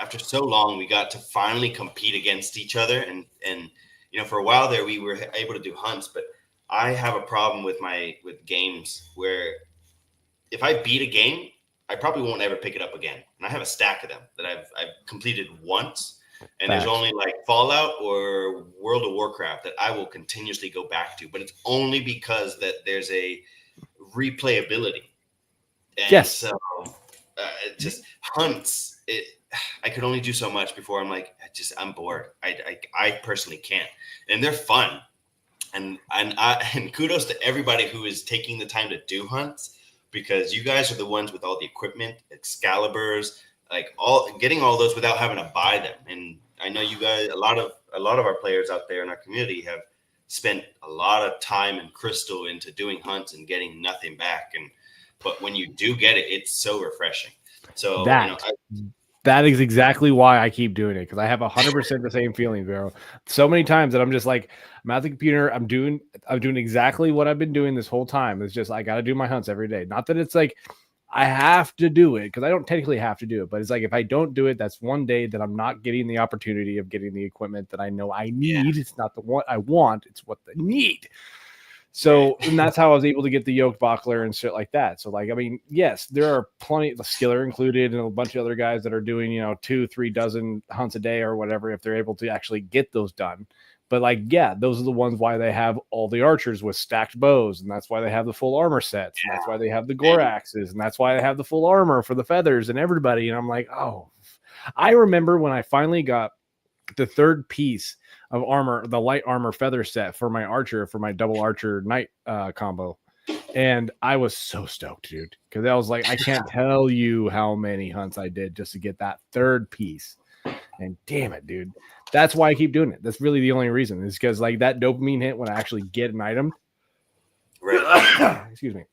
After so long, we got to finally compete against each other, and for a while there, we were able to do hunts. But I have a problem with games where if I beat a game, I probably won't ever pick it up again. And I have a stack of them that I've completed once, and there's only like Fallout or World of Warcraft that I will continuously go back to. But it's only because that there's a replayability. And yes. So just hunts. I could only do so much before I'm like, I'm bored. I personally can't. And they're fun. And kudos to everybody who is taking the time to do hunts, because you guys are the ones with all the equipment, Excaliburs, getting all those without having to buy them. And I know you guys, a lot of our players out there in our community have spent a lot of time and crystal into doing hunts and getting nothing back. But when you do get it, it's so refreshing. So that is exactly why I keep doing it, because I have 100% the same feeling, bro. So many times that I'm just like, I'm at the computer, I'm doing exactly what I've been doing this whole time. It's just I got to do my hunts every day. Not that it's like I have to do it, because I don't technically have to do it, but it's like if I don't do it, that's one day that I'm not getting the opportunity of getting the equipment that I know I need. Yeah. It's not the what I want, it's what I need. So, and that's how I was able to get the yoked buckler and shit like that. So, like, I mean, yes, there are plenty, the Skiller included, and a bunch of other guys that are doing, 2-3 dozen hunts a day or whatever, if they're able to actually get those done. But, like, yeah, those are the ones why they have all the archers with stacked bows, and that's why they have the full armor sets, and that's why they have the gore axes, and that's why they have the full armor for the feathers and everybody. And I'm like, oh, I remember when I finally got the third piece of armor, the light armor feather set for my archer, for my double archer knight combo. And I was so stoked, dude, because I was like, I can't tell you how many hunts I did just to get that third piece. And damn it, dude. That's why I keep doing it. That's really the only reason, is because like that dopamine hit when I actually get an item. Right. Excuse me.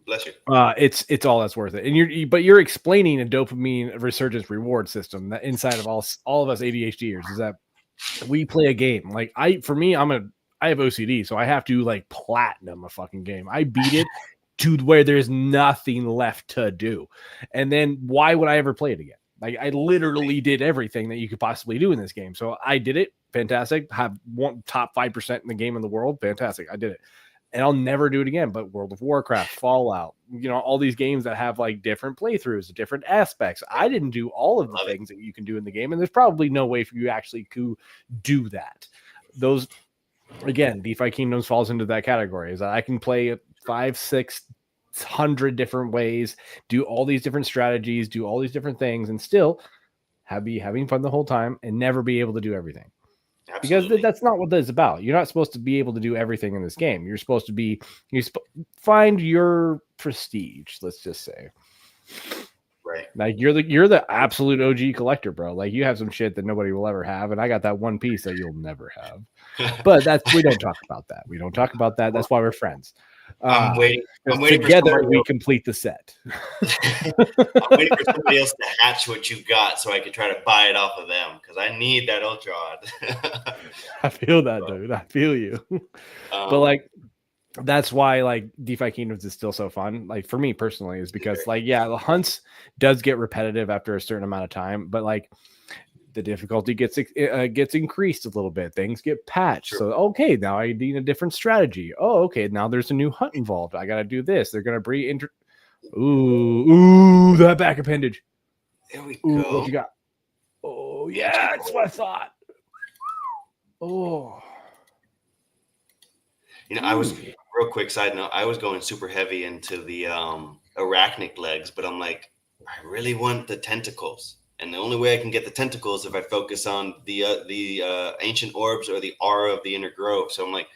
Bless you. It's all that's worth it. And you're explaining a dopamine resurgence reward system that inside of all of us ADHDers is that we play a game. Like I have OCD, so I have to like platinum a fucking game. I beat it to where there's nothing left to do. And then why would I ever play it again? Like I literally did everything that you could possibly do in this game. So I did it. Fantastic. Have one top 5% in the game in the world. Fantastic. I did it. And I'll never do it again. But World of Warcraft, Fallout, all these games that have like different playthroughs, different aspects. I didn't do all of the things that you can do in the game. And there's probably no way for you actually to do that. Those, again, DefiKingdoms falls into that category, is that I can play 500-600 different ways, do all these different strategies, do all these different things, and still be having fun the whole time and never be able to do everything. Absolutely. Because that's not what that's about. You're not supposed to be able to do everything in this game. You're supposed to find your prestige, let's just say. Right. Like you're the absolute OG collector, bro. Like you have some shit that nobody will ever have, and I got that one piece that you'll never have. But we don't talk about that. We don't talk about that. That's why we're friends. I'm waiting together we complete the set. I'm waiting for somebody else to hatch what you got so I can try to buy it off of them, because I need that ultra odd. I feel that, dude. I feel you. But like that's why like DefiKingdoms is still so fun. Like for me personally, is because like the hunts does get repetitive after a certain amount of time, but like the difficulty gets increased a little bit. Things get patched. Sure. So, okay, now I need a different strategy. Oh, okay, now there's a new hunt involved. I got to do this. They're going to bring Ooh, that back appendage. There we go. What you got? Oh, yeah, that's what I thought. Oh. I was, real quick side note, I was going super heavy into the arachnic legs, but I'm like, I really want the tentacles. And the only way I can get the tentacles if I focus on the ancient orbs or the aura of the inner grove. So I'm like,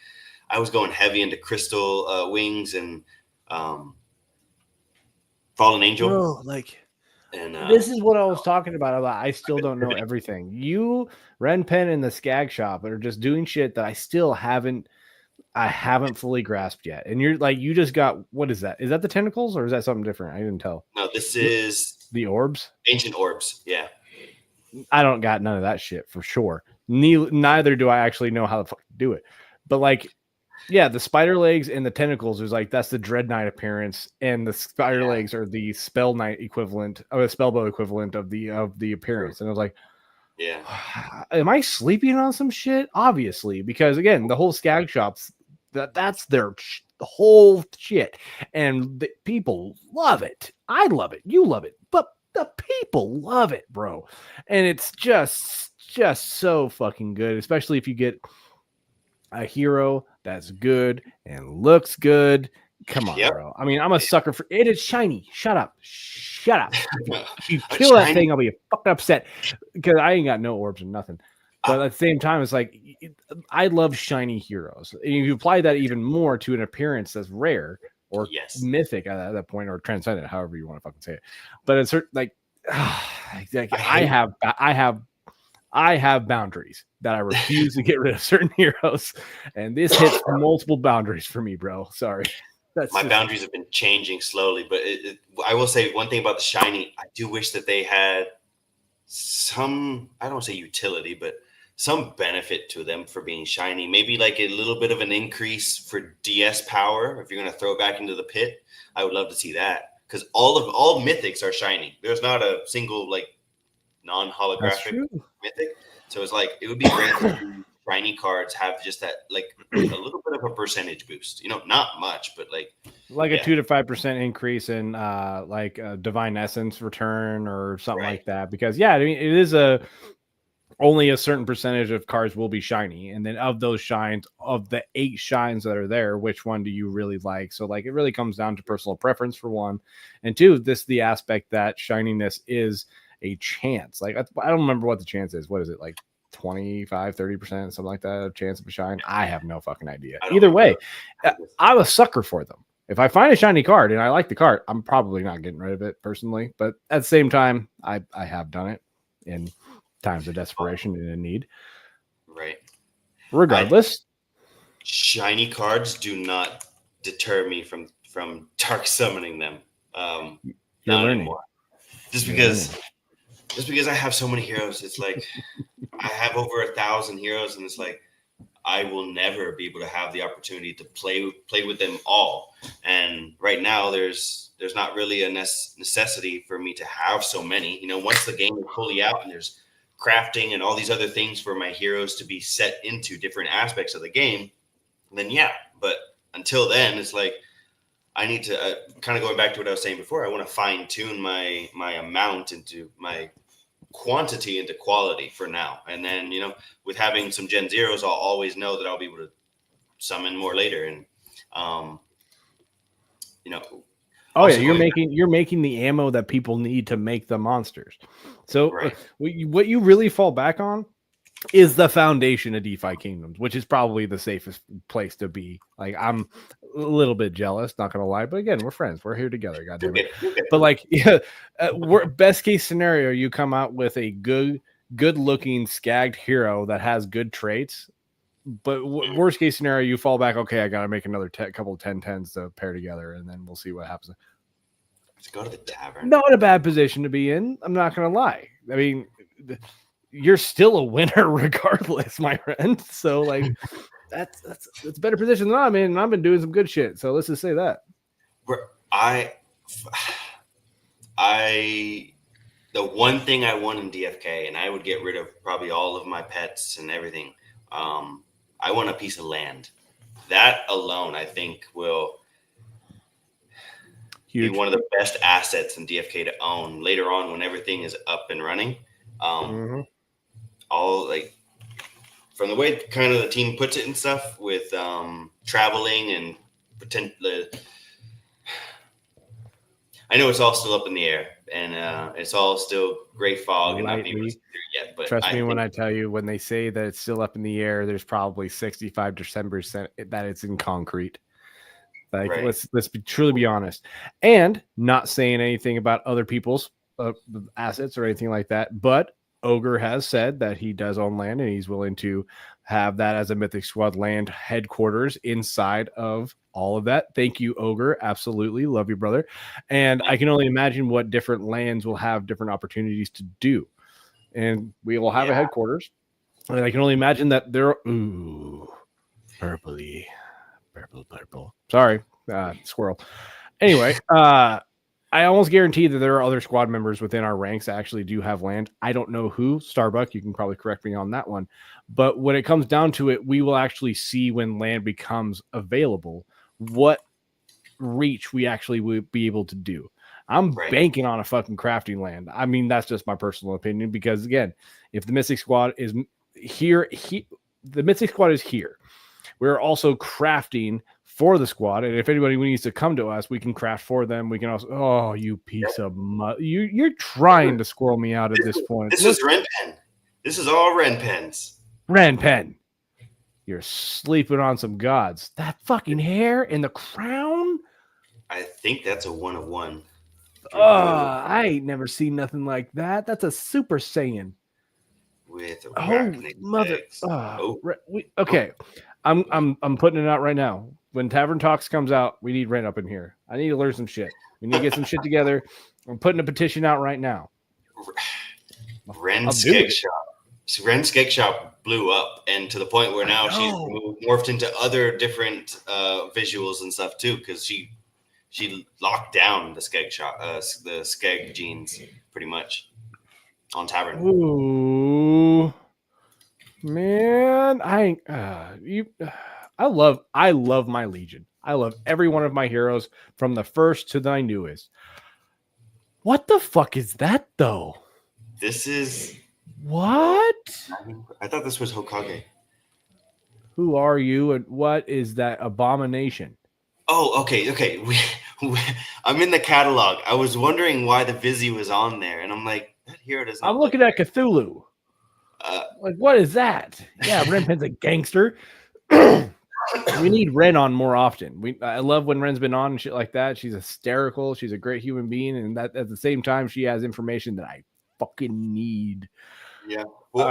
I was going heavy into crystal wings and fallen angel. Bro, this is what I was talking about. I still don't know everything. You, Ren Pen, and the Skag Shop are just doing shit that I still haven't I haven't fully grasped yet. And you're like, you just got, what is that? Is that the tentacles or is that something different? I didn't tell. No, this is The orbs? ancient orbs. Yeah. I don't got none of that shit for sure. Neither do I actually know how to do it. But like, yeah, the spider legs and the tentacles is like that's the Dread Knight appearance, and the spider legs are the Spell Knight equivalent, or the Spellbow equivalent of the appearance. And I was like, yeah, am I sleeping on some shit? Obviously, because again, the whole Skag shops that's their the whole shit, and the people love it. I love it. You love it, but the people love it, bro. And it's just so fucking good, especially if you get a hero that's good and looks good. Come on, bro. I mean, I'm a sucker for it. Is shiny. Shut up. If you kill that thing, I'll be fucking upset because I ain't got no orbs or nothing. But at the same time, it's like I love shiny heroes. And if you apply that even more to an appearance that's rare or mythic at that point, or transcendent, however you want to fucking say it. But it's like I have boundaries that I refuse to get rid of certain heroes, and this hits multiple boundaries for me, bro. Sorry. My boundaries have been changing slowly, but I will say one thing about the shiny. I do wish that they had some, I don't want to say utility, but some benefit to them for being shiny. Maybe like a little bit of an increase for DS power. If you're going to throw back into the pit, I would love to see that, because all mythics are shiny. There's not a single like non-holographic mythic. So it's like, it would be great to shiny cards have just that, like a little bit of a percentage boost, not much, but like a 2 to 5% increase in like a divine essence return or something like that. Because I mean, it is only a certain percentage of cards will be shiny, and then of those shines, of the 8 shines that are there, which one do you really like? So like, it really comes down to personal preference for one, and two, the aspect that shininess is a chance. Like, I don't remember what the chance is. What is it, like 25-30%, something like that, a chance of a shine? I have no fucking idea. Either way, I'm a sucker for them. If I find a shiny card and I like the card, I'm probably not getting rid of it personally, but at the same time, I have done it in times of desperation and in need. Right. Regardless, shiny cards do not deter me from dark summoning them. Not anymore. Just because I have so many heroes, it's like I have over 1,000 heroes, and it's like I will never be able to have the opportunity to play with them all. And right now, there's not really a necessity for me to have so many. Once the game is fully out and there's crafting and all these other things for my heroes to be set into different aspects of the game, then yeah. But until then, it's like I need to kind of going back to what I was saying before. I want to fine tune my amount into my quantity into quality for now. And then, with having some Gen Zeros, I'll always know that I'll be able to summon more later. And, you're making the ammo that people need to make the monsters. So what you really fall back on is the foundation of DefiKingdoms, which is probably the safest place to be. Like, I'm a little bit jealous, not gonna lie, but again, we're friends, we're here together, goddamn it. But like, best case scenario, you come out with a good looking skagged hero that has good traits, but worst case scenario, you fall back, okay, I gotta make another couple of 10/10s to pair together, and then we'll see what happens. Let's go to the tavern. Not a bad position to be in, I'm not gonna lie. I mean, you're still a winner regardless, my friend. So like, that's a better position than I'm in, and I've been doing some good shit. So let's just say that. The one thing I want in DFK, and I would get rid of probably all of my pets and everything. I want a piece of land. That alone, I think, will be one of the best assets in DFK to own later on when everything is up and running. All like from the way kind of the team puts it and stuff with traveling and I know it's all still up in the air, and it's all still gray fog and not being able to see through yet. But trust me when I tell you, when they say that it's still up in the air, there's probably 65% that it's in concrete. Like, let's truly be honest, and not saying anything about other people's assets or anything like that. But Ogre has said that he does own land, and he's willing to have that as a Mythic Squad land headquarters inside of all of that. Thank you, Ogre. Absolutely. Love you, brother. And I can only imagine what different lands will have different opportunities to do. And we will have a headquarters. And I can only imagine that there are purpley. Purple. Sorry, squirrel. Anyway, I almost guarantee that there are other squad members within our ranks that actually do have land. I don't know who. Starbuck, you can probably correct me on that one. But when it comes down to it, we will actually see when land becomes available what reach we actually would be able to do. I'm banking on a fucking crafting land. I mean, that's just my personal opinion because, again, if the Mythic Squad is here, the Mythic Squad is here. We're also crafting for the squad, and if anybody needs to come to us, we can craft for them. We can also, oh, you piece of mud. You're trying to squirrel me out at this point. This is Ren Pen. This is all Ren Pens. Ren Pen. You're sleeping on some gods. That fucking hair and the crown? I think that's a 1 of 1. I ain't never seen nothing like that. That's a Super Saiyan. With mother. Okay. I'm putting it out right now. When Tavern Talks comes out, we need Ren up in here. I need to learn some shit. We need to get some shit together. I'm putting a petition out right now. Ren's Skeg Shop. So Ren's Skeg Shop blew up, and to the point where now she's morphed into other different visuals and stuff too, because she locked down the Skeg Shop, the Skeg genes pretty much on Tavern. Ooh, man, I love my Legion. I love every one of my heroes from the first to my newest. What the fuck is that though? This is what? I thought this was Hokage. Who are you and what is that abomination? Oh, okay. I'm in the catalog. I was wondering why the Vizzy was on there, and I'm like, that hero doesn't. I'm looking at Cthulhu. Like, what is that? Yeah, Renpen's a gangster. We need Ren on more often. I love when Ren's been on and shit like that. She's hysterical. She's a great human being, and that at the same time, she has information that I fucking need. Yeah. Well,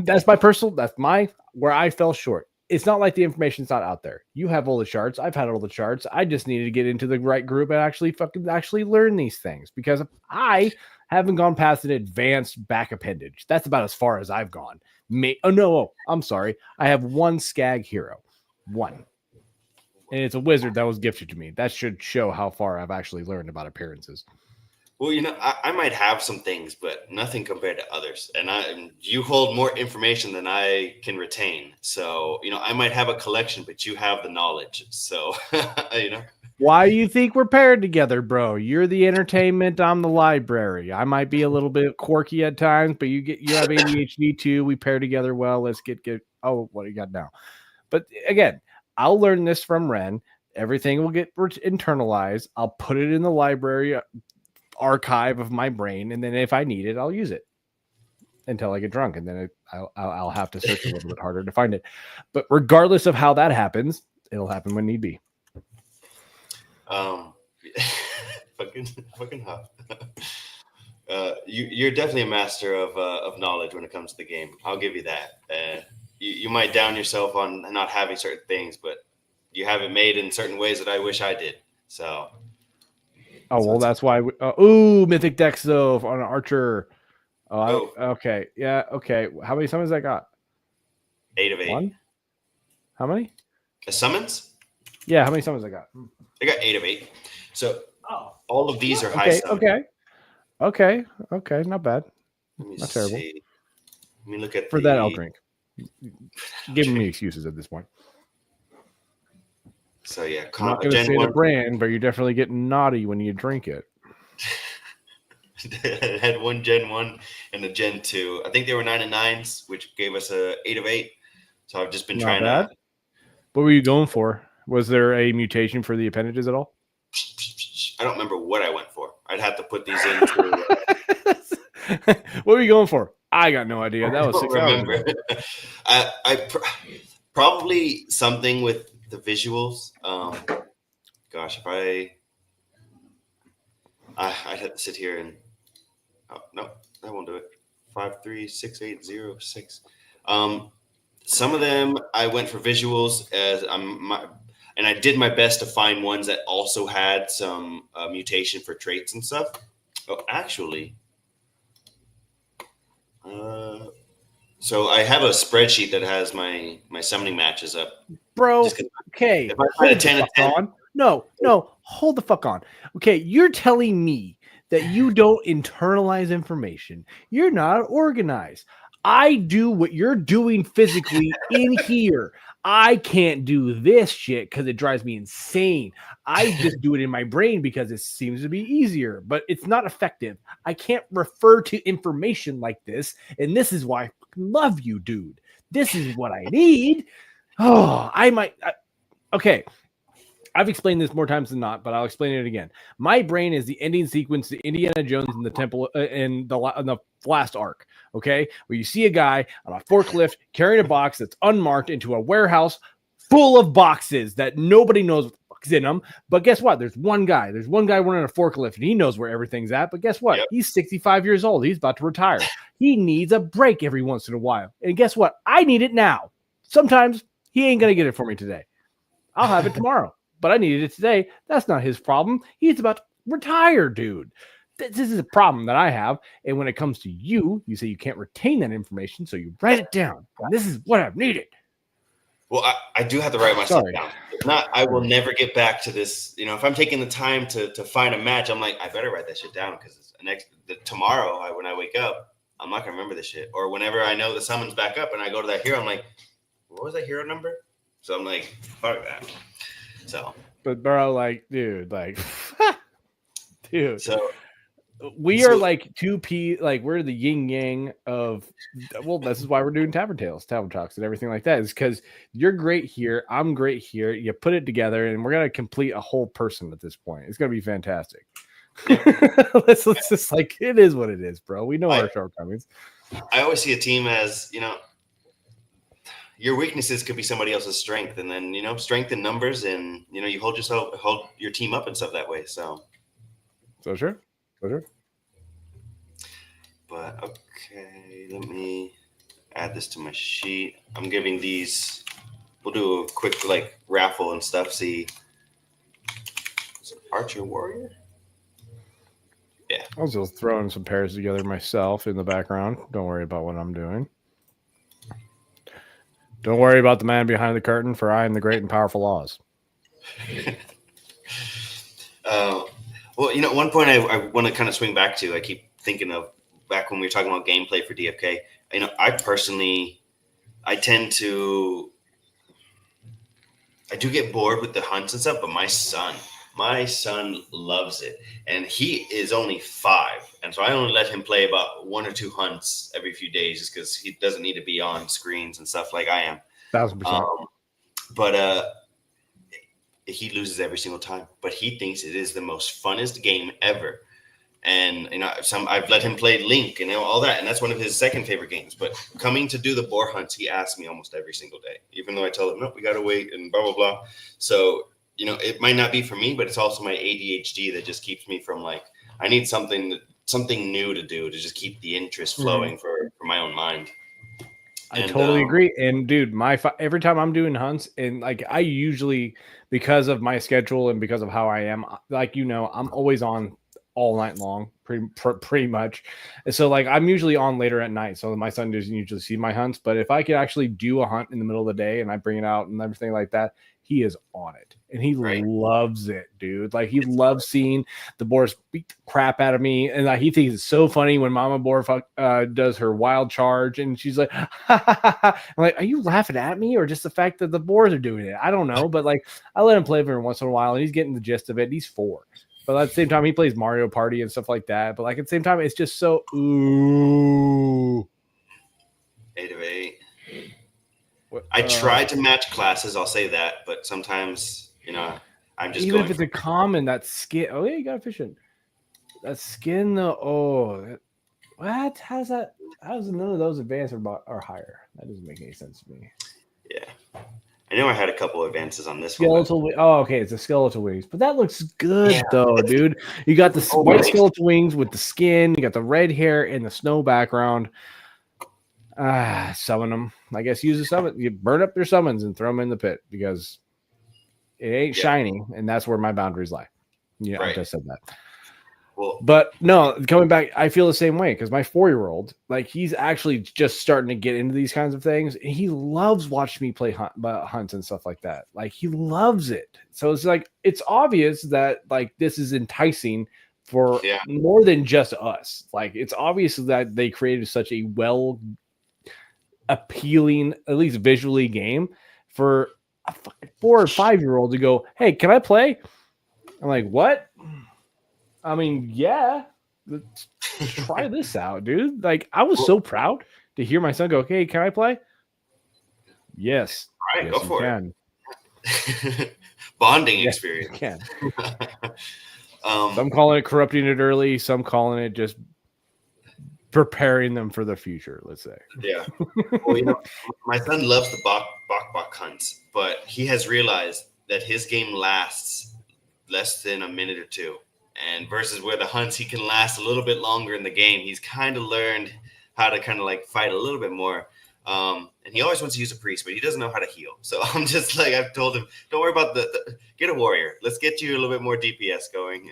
that's where I fell short. It's not like the information's not out there. You have all the charts. I've had all the charts. I just needed to get into the right group and actually learn these things because I haven't gone past an advanced back appendage. That's about as far as I've gone. I'm sorry. I have one Skag hero. One. And it's a wizard that was gifted to me. That should show how far I've actually learned about appearances. Well, I might have some things, but nothing compared to others. And you hold more information than I can retain. So, I might have a collection, but you have the knowledge. So, Why do you think we're paired together, bro? You're the entertainment. I'm the library. I might be a little bit quirky at times, but you have ADHD too. We pair together well. Let's get. Oh, what do you got now? But again, I'll learn this from Ren. Everything will get internalized. I'll put it in the library archive of my brain, and then if I need it, I'll use it until I get drunk, and then I'll have to search a little bit harder to find it. But regardless of how that happens, it'll happen when need be. Fucking Huff. You're definitely a master of knowledge when it comes to the game. I'll give you that. You might down yourself on not having certain things, but you have it made in certain ways that I wish I did. So. Oh, well, that's why. Mythic Dex, though, on an Archer. Okay. Yeah, okay. How many summons I got? 8 of 8. 1? How many? Summons? Yeah, how many summons I got? I got 8 of 8. So all of these are high summons. Okay. Not bad. Not terrible. Let me look at that. I'll drink. Giving me excuses at this point. So yeah, I'm not going to say the brand, but you're definitely getting naughty when you drink it. It had one Gen 1 and a Gen 2. I think they were 9 and 9s, which gave us a 8 of 8. So I've just been trying to. What were you going for? Was there a mutation for the appendages at all? I don't remember what I went for. I'd have to put these into. What were you going for? I got no idea. That was 6 hours ago. I probably something with the visuals. Gosh, if I'd have to sit here and no, that won't do it. 5, 3, 6, 8, 0, 6. Some of them I went for visuals and I did my best to find ones that also had some mutation for traits and stuff. Oh, actually, so I have a spreadsheet that has my summoning matches up. Bro, Just 'cause okay, if I find hold a the 10 fuck of 10, on. No, hold the fuck on. Okay, you're telling me that you don't internalize information. You're not organized. I do what you're doing physically in here. I can't do this shit because it drives me insane. I just do it in my brain because it seems to be easier, but it's not effective. I can't refer to information like this, and this is why I fucking love you, dude. This is what I need. Oh, okay. I've explained this more times than not, but I'll explain it again. My brain is the ending sequence to Indiana Jones in the Temple in the last arc. Okay, where you see a guy on a forklift carrying a box that's unmarked into a warehouse full of boxes that nobody knows what the fuck's in them. But guess what? There's one guy running a forklift, and he knows where everything's at. But guess what? Yep. He's 65 years old. He's about to retire. He needs a break every once in a while. And guess what? I need it now. Sometimes he ain't gonna get it for me today. I'll have it tomorrow. But I needed it today. That's not his problem. He's about to retire, dude. This is a problem that I have. And when it comes to you, you say you can't retain that information, so you write it down. And this is what I've needed. Well, I do have to write myself down. If not, I will never get back to this. If I'm taking the time to find a match, I'm like, I better write that shit down because tomorrow when I wake up, I'm not gonna remember this shit. Or whenever I know the summon's back up and I go to that hero, I'm like, what was that hero number? So I'm like, fuck that. So, but bro, dude, dude. So we are like we're the yin yang of. Well, this is why we're doing Tavern Talks, and everything like that. Is because you're great here, I'm great here. You put it together, and we're gonna complete a whole person at this point. It's gonna be fantastic. let's just it is what it is, bro. We know our shortcomings. I always see a team as your weaknesses could be somebody else's strength, and then strength in numbers, and you hold your team up and stuff that way. So sure. But okay, let me add this to my sheet. I'm giving these. We'll do a quick raffle and stuff. See, is it Archer Warrior? Yeah, I was just throwing some pairs together myself in the background. Don't worry about what I'm doing. Don't worry about the man behind the curtain, for I am the great and powerful Oz. Well, one point I want to kind of swing back to, I keep thinking of back when we were talking about gameplay for DFK. I tend to, I do get bored with the hunts and stuff, but my son loves it. And he is only 5. And so I only let him play about 1 or 2 hunts every few days just because he doesn't need to be on screens and stuff like I am. 1,000%. But he loses every single time, but he thinks it is the most funnest game ever. And I've let him play Link and all that, and that's one of his second favorite games. But coming to do the boar hunts, he asks me almost every single day, even though I tell him no, we gotta wait and blah blah blah. So it might not be for me, but it's also my ADHD that just keeps me from I need something new to do to just keep the interest flowing for my own mind. I totally agree. And dude, every time I'm doing hunts, and I usually, because of my schedule and because of how I am, I'm always on all night long, pretty much. And so I'm usually on later at night, so my son doesn't usually see my hunts. But if I could actually do a hunt in the middle of the day and I bring it out and everything like that, he is on it, and he loves it, dude. He loves seeing the boars beat the crap out of me, and he thinks it's so funny when Mama Boar does her wild charge, and she's like, I'm like, are you laughing at me or just the fact that the boars are doing it? I don't know, but I let him play every once in a while, and he's getting the gist of it. He's 4. But at the same time, he plays Mario Party and stuff like that. But at the same time, it's just so ooh. 8 of 8. I try to match classes, I'll say that, but sometimes, I'm just even if it's a common, that skin. Oh yeah, you got efficient. That skin though. Oh, what? How's that? How's none of those advanced or higher? That doesn't make any sense to me. Yeah. I know I had a couple of advances on this skeletal one. Oh, okay, it's a skeletal wings, but that looks good though, dude. You got the white skeletal wings with the skin. You got the red hair and the snow background. Summon them. I guess use a summon. You burn up their summons and throw them in the pit because it ain't shiny, and that's where my boundaries lie. Yeah, right. I just said that. Well, but no, coming back, I feel the same way because my 4-year-old, like, he's actually just starting to get into these kinds of things. And he loves watching me play hunts and stuff like that. Like, he loves it. So it's like, it's obvious that, like, this is enticing for more than just us. Like, it's obvious that they created such a well appealing, at least visually, game for a 4 or 5-year-old to go, hey, can I play? I'm like, what? I mean, yeah, let's try this out, dude. Like, I was so proud to hear my son go, hey, can I play? Yes. All right, yes, go for it. Bonding experience. Can. Some calling it corrupting it early. Some calling it just preparing them for the future, let's say. Yeah. Well, my son loves the bok hunts, but he has realized that his game lasts less than a minute or two. And versus where the hunts, he can last a little bit longer in the game. He's kind of learned how to kind of like fight a little bit more. And he always wants to use a priest, but he doesn't know how to heal. So I'm just like, I've told him, don't worry about get a warrior. Let's get you a little bit more DPS going.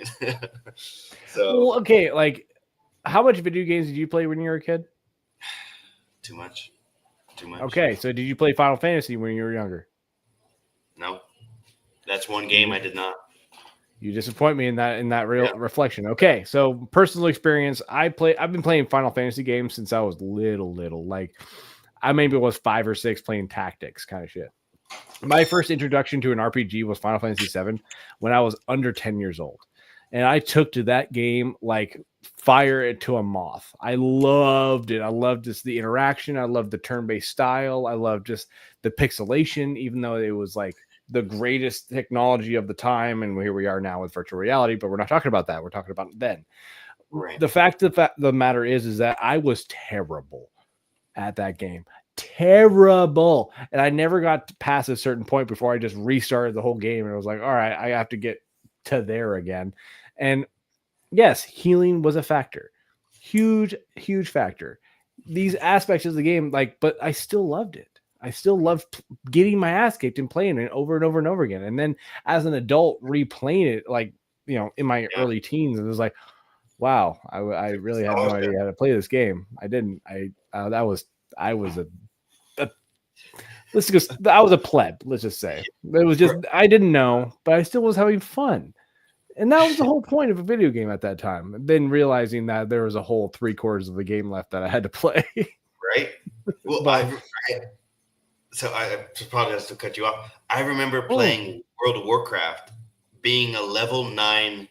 Well, okay. Like, how much video games did you play when you were a kid? Too much. Okay. So did you play Final Fantasy when you were younger? No, that's one game I did not. You disappoint me in that real reflection. Okay, so personal experience. I've been playing Final Fantasy games since I was little. Like, I maybe was 5 or 6 playing tactics kind of shit. My first introduction to an RPG was Final Fantasy VII when I was under 10 years old. And I took to that game like fire to a moth. I loved it. I loved just the interaction. I loved the turn-based style. I loved just the pixelation, even though it was like the greatest technology of the time, and here we are now with virtual reality, but we're not talking about that. We're talking about then. Right. The fact of the matter is that I was terrible at that game. Terrible. And I never got past a certain point before I just restarted the whole game, and I was like, all right, I have to get to there again. And yes, healing was a factor. Huge factor. These aspects of the game, like, but I still loved it. I still loved getting my ass kicked and playing it over and over and over again. And then as an adult replaying it, like, in my early teens, it was like, wow, I really had no idea how to play this game. I didn't. I was a pleb. Let's just say it was just, I didn't know, but I still was having fun. And that was the whole point of a video game at that time. Then realizing that there was a whole 3/4 of the game left that I had to play. Right. Well, so I probably have to cut you off. I remember playing World of Warcraft, being a level 9.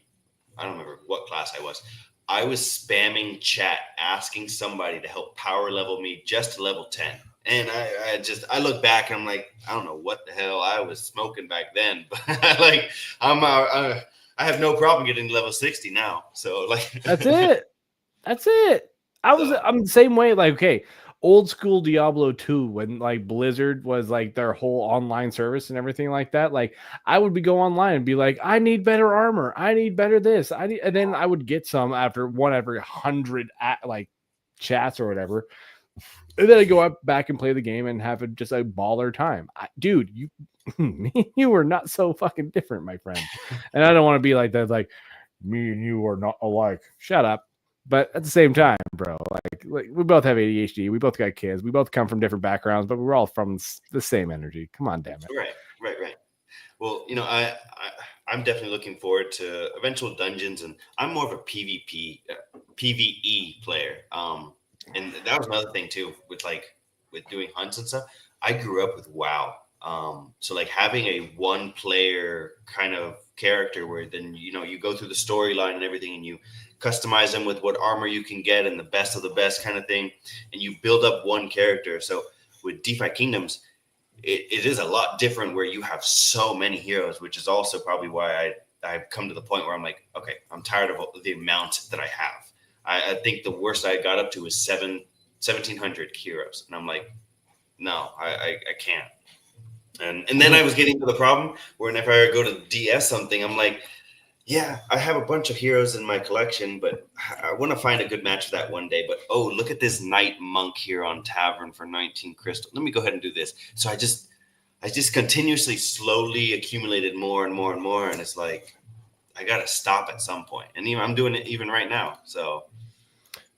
I don't remember what class I was. I was spamming chat, asking somebody to help power level me just to level 10. And I look back and I'm like, I don't know what the hell I was smoking back then, but like I have no problem getting to level 60 now. So like that's it. I'm the same way. Like, okay, old school Diablo 2, when like Blizzard was like their whole online service and everything like that. Like, I would go online and be like, I need better armor. I need better this. And then I would get some after 100 like chats or whatever. And then I go back and play the game and have just a baller time. Dude, you were not so fucking different, my friend. And I don't want to be like that. Like, me and you are not alike. Shut up. But at the same time, bro, like we both have ADHD. We both got kids. We both come from different backgrounds, but we're all from the same energy. Come on, damn it. Right. Well, I'm definitely looking forward to eventual dungeons, and I'm more of a PvE player. And that was another thing too, with doing hunts and stuff. I grew up with WoW. So like having a one player kind of character where then, you go through the storyline and everything, and you customize them with what armor you can get and the best of the best kind of thing. And you build up one character. So with DefiKingdoms, it is a lot different where you have so many heroes, which is also probably why I've come to the point where I'm like, okay, I'm tired of the amount that I have. I think the worst I got up to was 1,700 heroes. And I'm like, no, I can't. And then I was getting to the problem where if I go to DS something, I'm like, Yeah, I have a bunch of heroes in my collection, but I want to find a good match for that one day. But oh, look at this Knight Monk here on Tavern for 19 crystal. Let me go ahead and do this. So I just continuously, slowly accumulated more and more and more, and it's like I gotta stop at some point. And I'm doing it even right now. So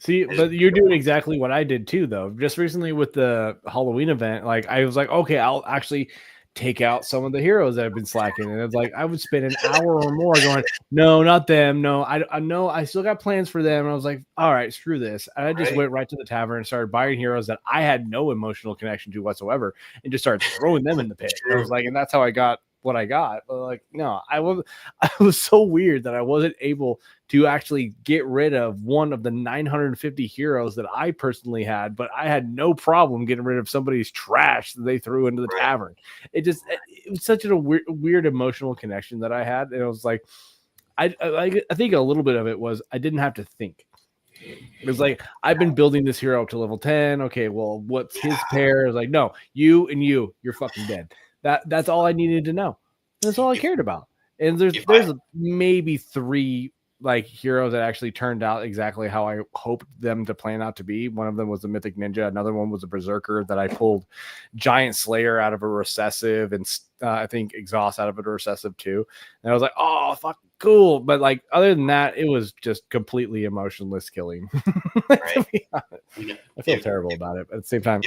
See, but you're doing exactly what I did too, though. Just recently with the Halloween event, like I was like, okay, I'll actually take out some of the heroes that have been slacking, and it's like I would spend an hour or more going, no, not them, no, I know I still got plans for them, and I was like, all right, screw this, and I just went right to the tavern and started buying heroes that I had no emotional connection to whatsoever, and just started throwing them in the pit. I was like, and that's how I got what I got. But like, no, I was so weird that I wasn't able to actually get rid of one of the 950 heroes that I personally had, but I had no problem getting rid of somebody's trash that they threw into the tavern. It was such a weird emotional connection that I had. And it was like, I think a little bit of it was I didn't have to think. It was like, I've been building this hero up to level 10. Okay, well, what's his pair? It was like, no, you and you're fucking dead. That's all I needed to know. That's all I cared about. And there's maybe 3 like heroes that actually turned out exactly how I hoped them to plan out to be. One of them was a Mythic Ninja. Another one was a Berserker that I pulled Giant Slayer out of a recessive, and I think Exhaust out of a recessive too. And I was like, oh, fuck, cool. But like, other than that, it was just completely emotionless killing. To be honest. I feel terrible about it. But at the same time,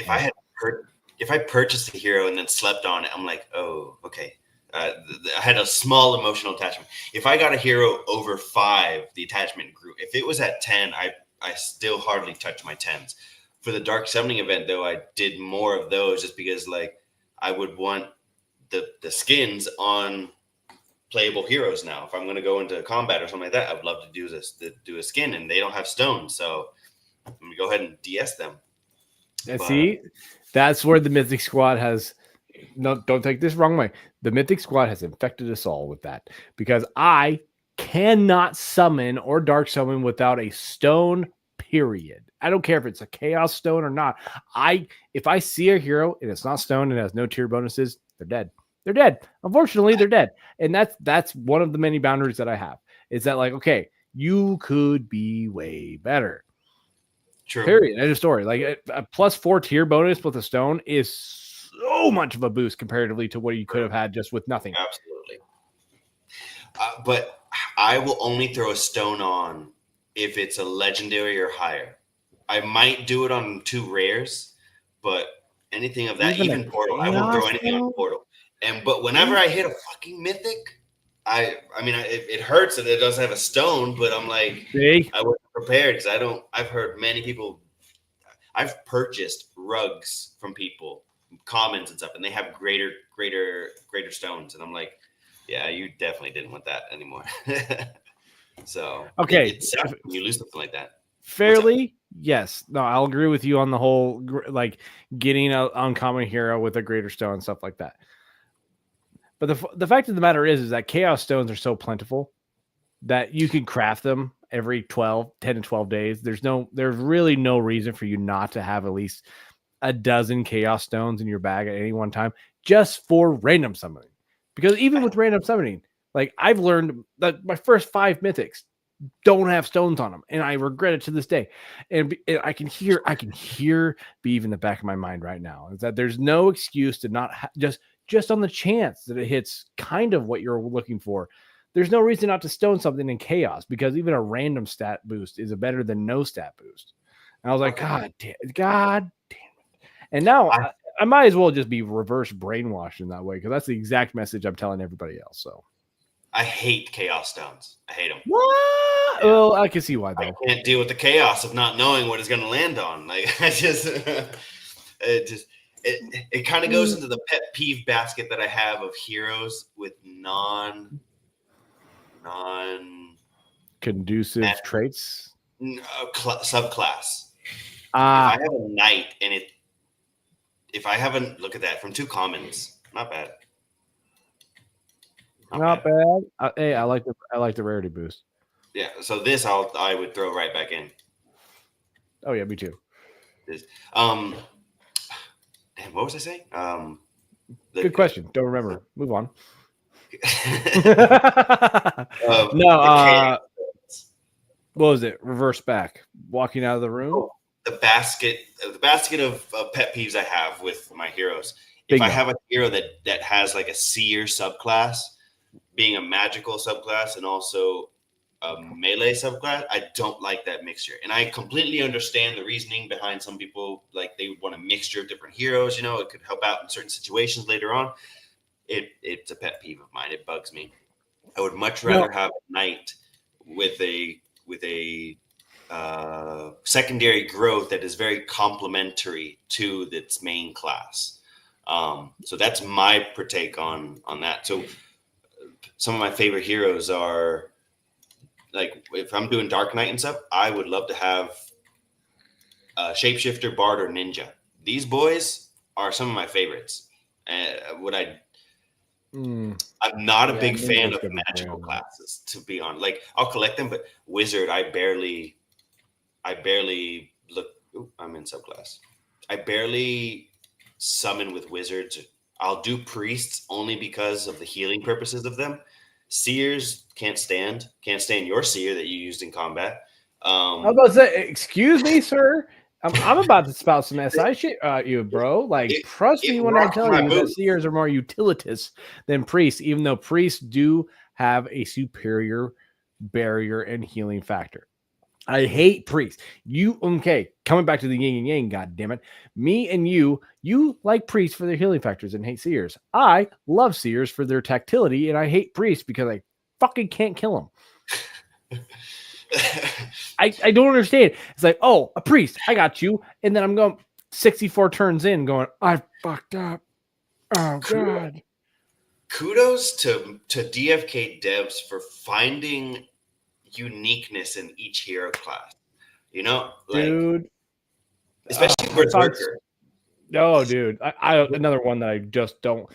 if I purchased a hero and then slept on it, I'm like, oh, okay. I had a small emotional attachment. If I got a hero over 5, the attachment grew. If it was at 10, I still hardly touch my 10s. For the Dark Summoning event, though, I did more of those just because, like, I would want the skins on playable heroes now. If I'm going to go into combat or something like that, I would love to do a skin, and they don't have stones, so I'm going to go ahead and DS them. And see, that's where the Mythic Squad has. No, don't take this wrong way. The Mythic Squad has infected us all with that, because I cannot summon or dark summon without a stone, period. I don't care if it's a chaos stone or not. If I see a hero and it's not stone and has no tier bonuses, they're dead. They're dead. Unfortunately, they're dead. And that's one of the many boundaries that I have. Is that like, okay, you could be way better. True. Period. End of story. Like a +4 tier bonus with a stone is so much of a boost comparatively to what you could have had just with nothing. Absolutely. But I will only throw a stone on if it's a legendary or higher. I might do it on 2 rares, but anything of that, even portal, I won't throw anything on portal. But whenever I hit a fucking mythic, I mean, it hurts that it doesn't have a stone, but I'm like, I wasn't prepared because I've heard many people. I've purchased rugs from people, commons and stuff, and they have greater stones, and I'm like, yeah, you definitely didn't want that anymore. So okay, it sucks when you lose something like that. Fairly, yes. No, I'll agree with you on the whole, like getting an uncommon hero with a greater stone and stuff like that. But the fact of the matter is that chaos stones are so plentiful that you can craft them every 10 to 12 days. There's really no reason for you not to have at least a dozen chaos stones in your bag at any one time just for random summoning. Because even with random summoning, like I've learned that my first 5 mythics don't have stones on them, and I regret it to this day. And I can hear Beeve in the back of my mind right now is that there's no excuse to not just on the chance that it hits kind of what you're looking for. There's no reason not to stone something in chaos, because even a random stat boost is better than no stat boost. And I was like, God damn it. And now I might as well just be reverse brainwashed in that way, because that's the exact message I'm telling everybody else. So I hate chaos stones. I hate them. What? Yeah. Well, I can see why, though. I can't deal with the chaos of not knowing what it's going to land on. Like, it kind of goes into the pet peeve basket that I have of heroes with non conducive traits, subclass. If I have a knight and if I haven't, look at that, from 2 commons, not bad. Not bad. Hey, I like the rarity boost. Yeah, so this I would throw right back in. Oh yeah, me too. Damn, what was I saying? Good question. Don't remember. Move on. No, what was it? Reverse back, walking out of the room. Oh, the basket of pet peeves I have with my heroes. If Bingo. I have a hero that has like a seer subclass, being a magical subclass and also a melee subclass, I don't like that mixture. And I completely understand the reasoning behind some people, like they want a mixture of different heroes. You know, it could help out in certain situations later on. It's a pet peeve of mine. It bugs me. I would much rather have a knight with a secondary growth that is very complementary to its main class. So that's my take on that. So some of my favorite heroes are, like, if I'm doing Dark Knight and stuff, I would love to have Shapeshifter, Bard, or Ninja. These boys are some of my favorites. I'm not a big fan of magical classes, to be honest. Like, I'll collect them, but Wizard, I barely look. Ooh, I'm in subclass. I barely summon with Wizards. I'll do Priests only because of the healing purposes of them. Seers can't stand your Seer that you used in combat. I was about to say, excuse me, sir. I'm about to spout some SI shit at you, bro. Like, trust me when I tell you that Seers are more utilitous than Priests, even though Priests do have a superior barrier and healing factor. I hate Priests. Coming back to the yin and yang, god damn it. Me and you like Priests for their healing factors and hate Seers. I love Seers for their tactility, and I hate Priests because I fucking can't kill them. I don't understand. It's like, oh, a priest, I got you. And then I'm going 64 turns in going, I fucked up. Oh, God. Kudos to DFK devs for finding uniqueness in each hero class. You know, like, dude, especially Berserker. No, dude. I another one that I just don't.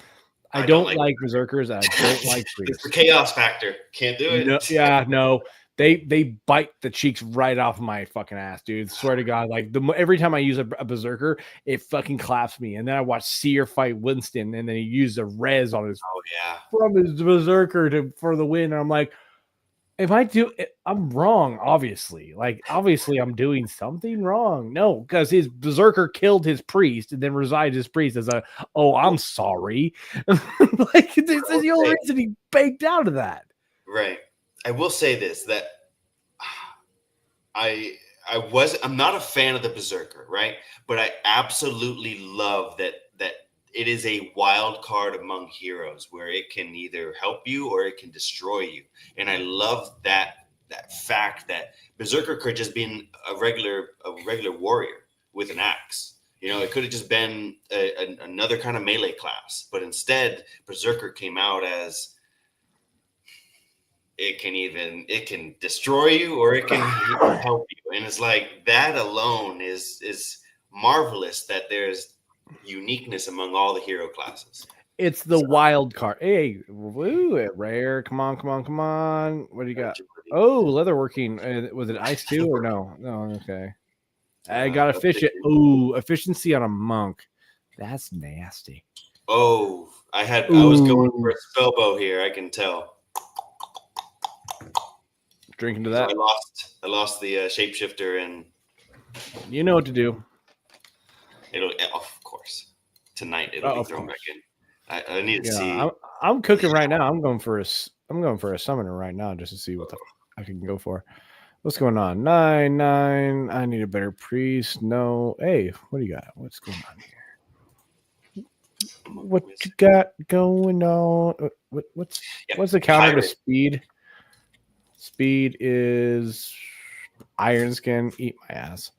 I don't like Berserkers. I don't like priests. It's the chaos factor. Can't do it. No. They bite the cheeks right off my fucking ass, dude. Swear to God, like every time I use a Berserker, it fucking claps me. And then I watch Seer fight Winston, and then he used a res on his from his Berserker for the win. And I'm like, I'm wrong, obviously. Like, obviously, I'm doing something wrong. No, because his Berserker killed his priest and then resigned his priest as I'm sorry. Like, this is the only reason he baked out of that. Right. I will say this, that I'm not a fan of the Berserker, right? But I absolutely love that it is a wild card among heroes where it can either help you or it can destroy you. And I love that fact that Berserker could just been a regular warrior with an axe. You know, it could have just been another kind of melee class, but instead Berserker came out as it can destroy you or it can help you. And it's like, that alone is marvelous, that there's uniqueness among all the hero classes. It's the wild card. Hey, rare. Come on. What do you got? Oh, leatherworking. Was it ice too or no? No, okay. I got efficiency on a monk. That's nasty. Oh, I was going for a spellbow here, I can tell. Drinking to that. So I lost the shapeshifter, and you know what to do. It'll, of course, tonight it'll be thrown back in. I need to see. I'm cooking right now. I'm going for a summoner right now just to see what the I can go for. What's going on? 9. I need a better priest. No. Hey, what do you got? What's going on here? What you got going on? What's the counter to speed? Speed is iron skin. Eat my ass.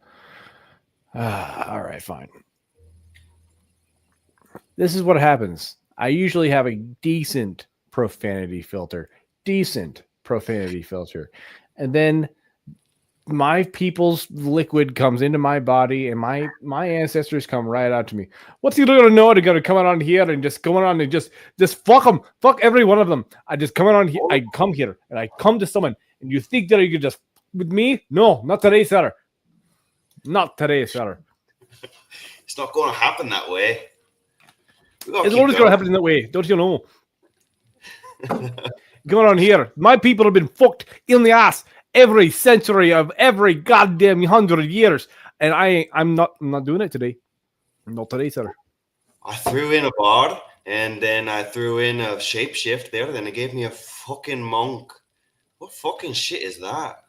All right, fine. This is what happens. I usually have a decent profanity filter. And then my people's liquid comes into my body, and my ancestors come right out to me. What's he gonna know? They're gonna come on here and just going on and just fuck them, fuck every one of them. I just come on here. I come here and I come to someone, and you think that you could just with me? No, not today, sir. Not today, sir. It's not going to happen that way. It's always going to happen in that way. Don't you know? Going on here. My people have been fucked in the ass every century of every goddamn 100 years. And I'm not doing it today. Not today, sir. I threw in a bard, and then I threw in a shapeshift there. Then it gave me a fucking monk. What fucking shit is that?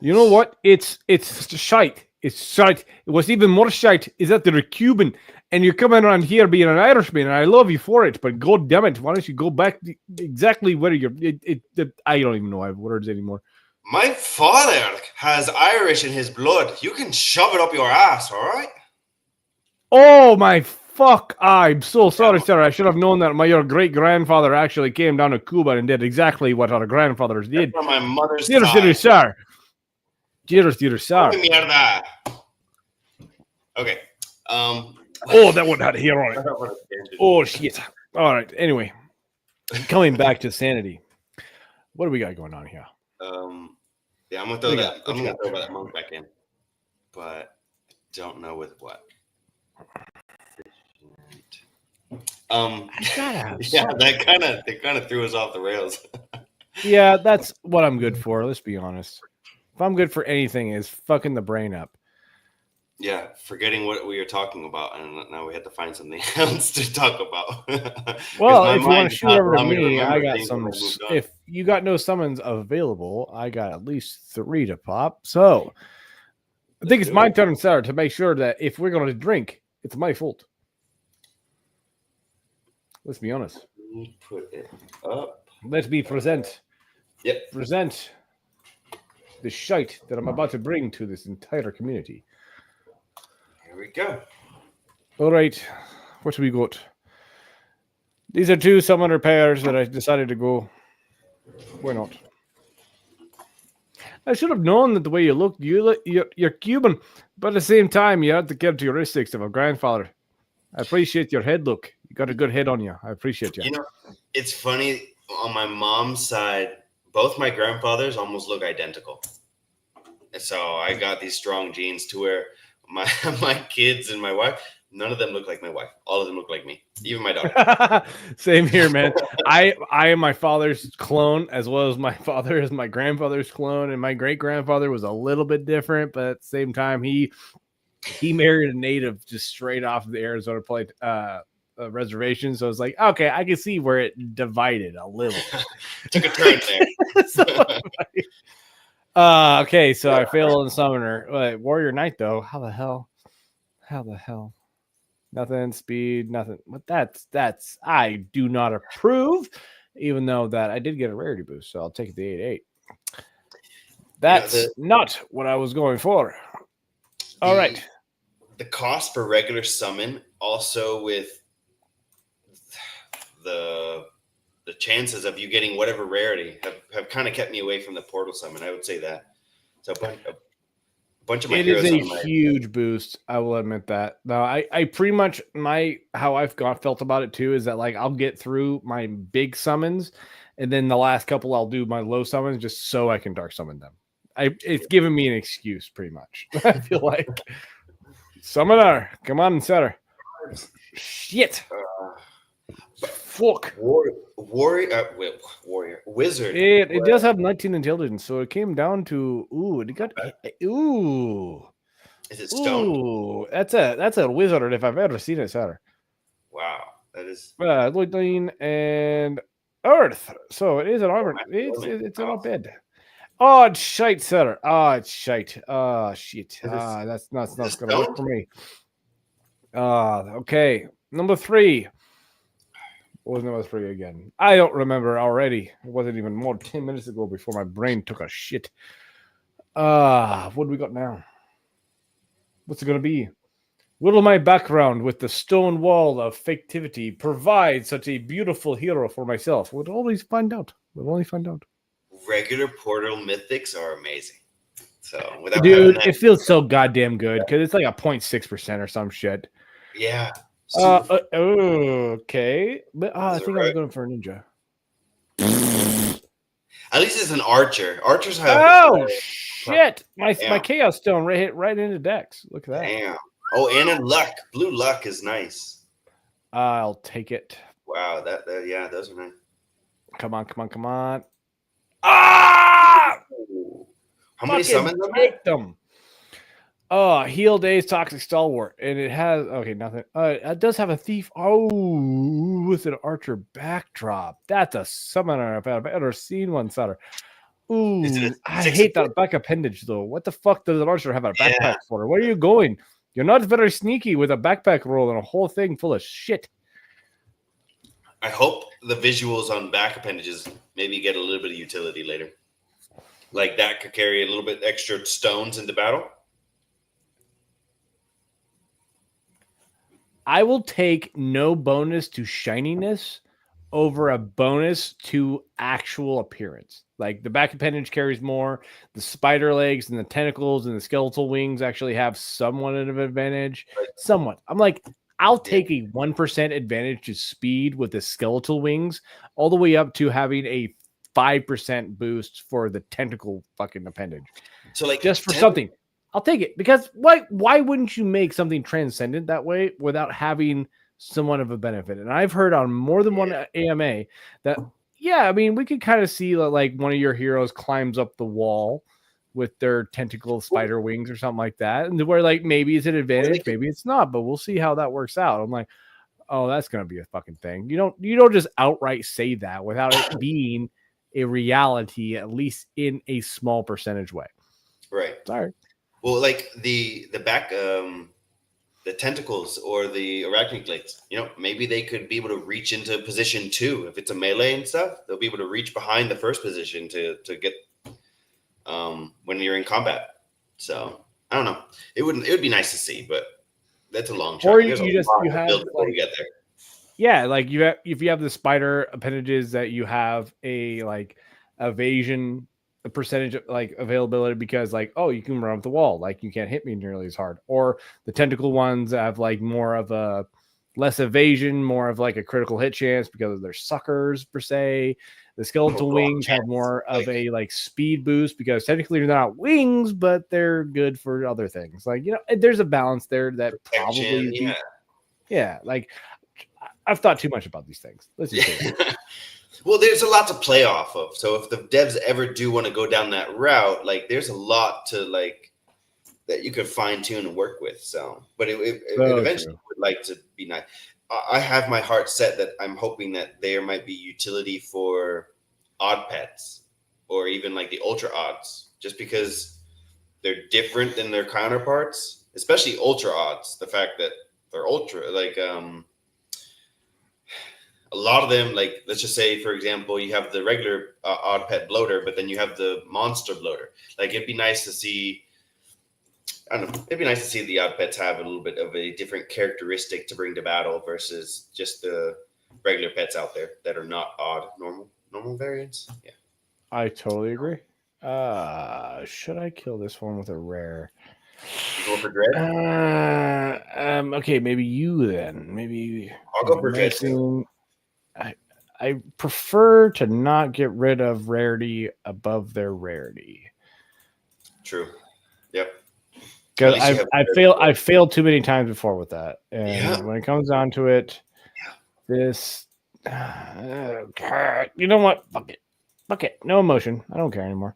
You know what? It's shite. It's shite. What's even more shite is that they're Cuban, and you're coming around here being an Irishman, and I love you for it. But god damn it, why don't you go back to exactly where you're? I don't even know I have words anymore. My father has Irish in his blood. You can shove it up your ass, all right? Oh my fuck! I'm so sorry, sir. I should have known that your great grandfather actually came down to Cuba and did exactly what our grandfathers did. From my mother's Cheers, side. sir. Cheers, sir. Mierda. Okay. Oh, that one had hair on it. Oh shit. All right. Anyway, coming back to sanity. What do we got going on here? Yeah, I'm gonna throw that monk back in, but don't know with what. Yeah, that kind of threw us off the rails. Yeah, that's what I'm good for. Let's be honest. If I'm good for anything, is fucking the brain up. Yeah, forgetting what we were talking about, and now we had to find something else to talk about. Well, if you want to shoot over to me, I got some. If you got no summons available, I got at least 3 to pop. So I think it's my turn, sir, to make sure that if we're going to drink, it's my fault. Let's be honest. Put it up. Let me present. Yep. Present the shite that I'm about to bring to this entire community. Here we go. All right. What have we got? These are 2 summoner pairs that I decided to go. Why not? I should have known that the way you look, you're Cuban, but at the same time, you have the characteristics of a grandfather. I appreciate your head look. You got a good head on you. I appreciate you. You know, it's funny. On my mom's side, both my grandfathers almost look identical. And so I got these strong genes to where my kids and my wife, none of them look like my wife. All of them look like me. Even my daughter. Same here, man. I am my father's clone as well as my father is my grandfather's clone, and my great grandfather was a little bit different, but at the same time, he married a native just straight off of the Arizona plate reservation. So it's like, okay, I can see where it divided a little. Took a turn there. Okay, so I failed on the summoner. Warrior Knight, though, how the hell? Nothing, speed, nothing. But that's I do not approve, even though that I did get a rarity boost, so I'll take the 8/8. That's not what I was going for. All right. The cost per regular summon, also with the chances of you getting whatever rarity have kind of kept me away from the portal summon. I would say that. So a bunch of my heroes. It is a huge boost. I will admit that. No, I pretty much how I've felt about it too is that like I'll get through my big summons, and then the last couple I'll do my low summons just so I can dark summon them. It's given me an excuse pretty much. I feel like summoner, come on, setter. Shit. Fuck. Warrior, wizard. It does have 19 intelligence, so it came down to it got Is it stone? Ooh, that's a wizard if I've ever seen it, sir. Wow, that is Lightning and Earth. So it is an armor. It's not bad. Oh, it's shite, sir. Oh, it's shite. Oh, shit. That's not gonna work for me. Okay. Number 3. What was number 3 again? I don't remember already. It wasn't even more 10 minutes ago before my brain took a shit. What do we got now? What's it going to be? Will my background with the stone wall of fictivity provide such a beautiful hero for myself? We'll always find out. Regular portal mythics are amazing. So, dude, it feels so goddamn good because it's like a 0.6% or some shit. Yeah. Okay. But I think I was going for a ninja. At least it's an archer. Archers have. Oh shit! My chaos stone hit right into Dex. Look at that. Damn. Oh, and in luck. Blue luck is nice. I'll take it. Wow. That yeah, those are nice. Come on. Ah! How many Fucking summons on that? take them. Oh, heal days, toxic stalwart, and it has nothing. It does have a thief. Oh, with an archer backdrop. That's a summoner I've ever seen one sutter. Is it Ooh, a I 6 hate support? that back appendage though. What the fuck does an archer have a backpack Yeah. for? Where are you going? You're not very sneaky with a backpack roll and a whole thing full of shit. I hope the visuals on back appendages maybe get a little bit of utility later. Like that could carry a little bit extra stones into battle. I will take no bonus to shininess over a bonus to actual appearance. Like the back appendage carries more. The spider legs and the tentacles and the skeletal wings actually have somewhat of an advantage. Somewhat. I'm like, I'll take a 1% advantage to speed with the skeletal wings, all the way up to having a 5% boost for the tentacle fucking appendage. So like just for something. I'll take it, because why wouldn't you make something transcendent that way without having somewhat of a benefit? And I've heard on more than one AMA that, yeah, I mean, we could kind of see like one of your heroes climbs up the wall with their tentacle spider wings or something like that, and where like maybe it's an advantage, maybe it's not, but we'll see how that works out. I'm like, oh, that's gonna be a fucking thing. You don't just outright say that without it being a reality, at least in a small percentage way. Right. Sorry. Well, like the back, the tentacles or the arachnic legs, maybe they could be able to reach into position 2 if it's a melee and stuff. They'll be able to reach behind the first position to get when you're in combat. So I don't know. It would be nice to see, but that's a long shot. Or you have before we get there. Yeah, like if you have the spider appendages that you have a like evasion a percentage of like availability, because like, oh, you can run up the wall, like you can't hit me nearly as hard. Or the tentacle ones have like more of a less evasion, more of like a critical hit chance because they're suckers per se. The skeletal wings have more of a like speed boost because technically they're not wings, but they're good for other things. Like, there's a balance there that probably like I've thought too much about these things. Let's just say well, there's a lot to play off of. So if the devs ever do want to go down that route, like there's a lot to like that you could fine tune and work with. So, but it eventually would like to be nice. I have my heart set that I'm hoping that there might be utility for odd pets or even like the ultra odds, just because they're different than their counterparts, especially ultra odds. The fact that they're ultra, like a lot of them, like let's just say, for example, you have the regular odd pet bloater, but then you have the monster bloater. Like it'd be nice to see. I don't know. It'd be nice to see the odd pets have a little bit of a different characteristic to bring to battle versus just the regular pets out there that are not odd, normal variants. Yeah, I totally agree. Should I kill this one with a rare? You go for dread. Okay, maybe you then. Maybe I'll go for dread. I prefer to not get rid of rarity above their rarity. True. Yep. Because I've failed too many times before with that, and when it comes down to it, this you know what? Fuck it. No emotion. I don't care anymore.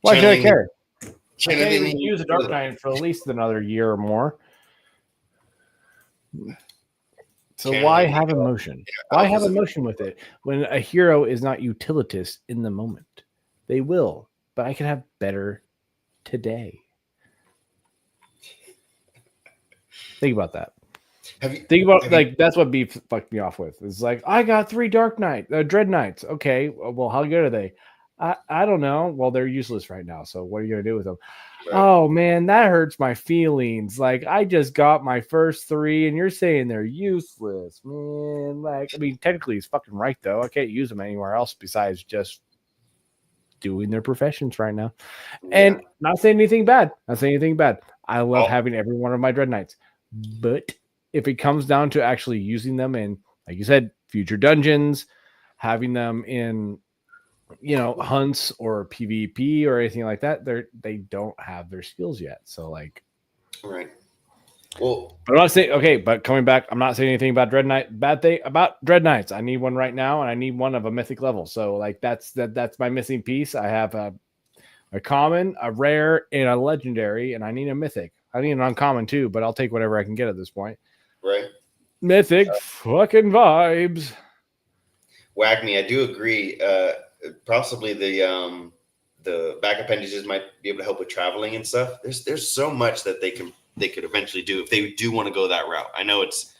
Why should I care? I can't even use a Dark Knight for at least another year or more. So why have emotion? Why have emotion with it when a hero is not utilitous in the moment? They will, but I can have better today. Think about that. That's what beef fucked me off with. It's like, I got 3 Dark Knight, Dread Knights. Okay, well, how good are they? I don't know. Well, they're useless right now. So what are you gonna do with them? Right. Oh man, that hurts my feelings. Like I just got my first 3, and you're saying they're useless, man. Like, I mean, technically, he's fucking right though. I can't use them anywhere else besides just doing their professions right now. And not saying anything bad. I love having every one of my Dread Knights, but if it comes down to actually using them in, like you said, future dungeons, having them in, hunts or PvP or anything like that, they don't have their skills yet. So like, right. Well, But I'm not saying okay. But coming back, I'm not saying anything about Dread Knight. Bad thing about Dread Knights. I need one right now, and I need one of a mythic level. So like that's my missing piece. I have a common, a rare, and a legendary, and I need a mythic. I need an uncommon too, but I'll take whatever I can get at this point. right. Mythic fucking vibes. Whack me. I do agree. Possibly the back appendages might be able to help with traveling and stuff. There's so much that they could eventually do if they do want to go that route. I know it's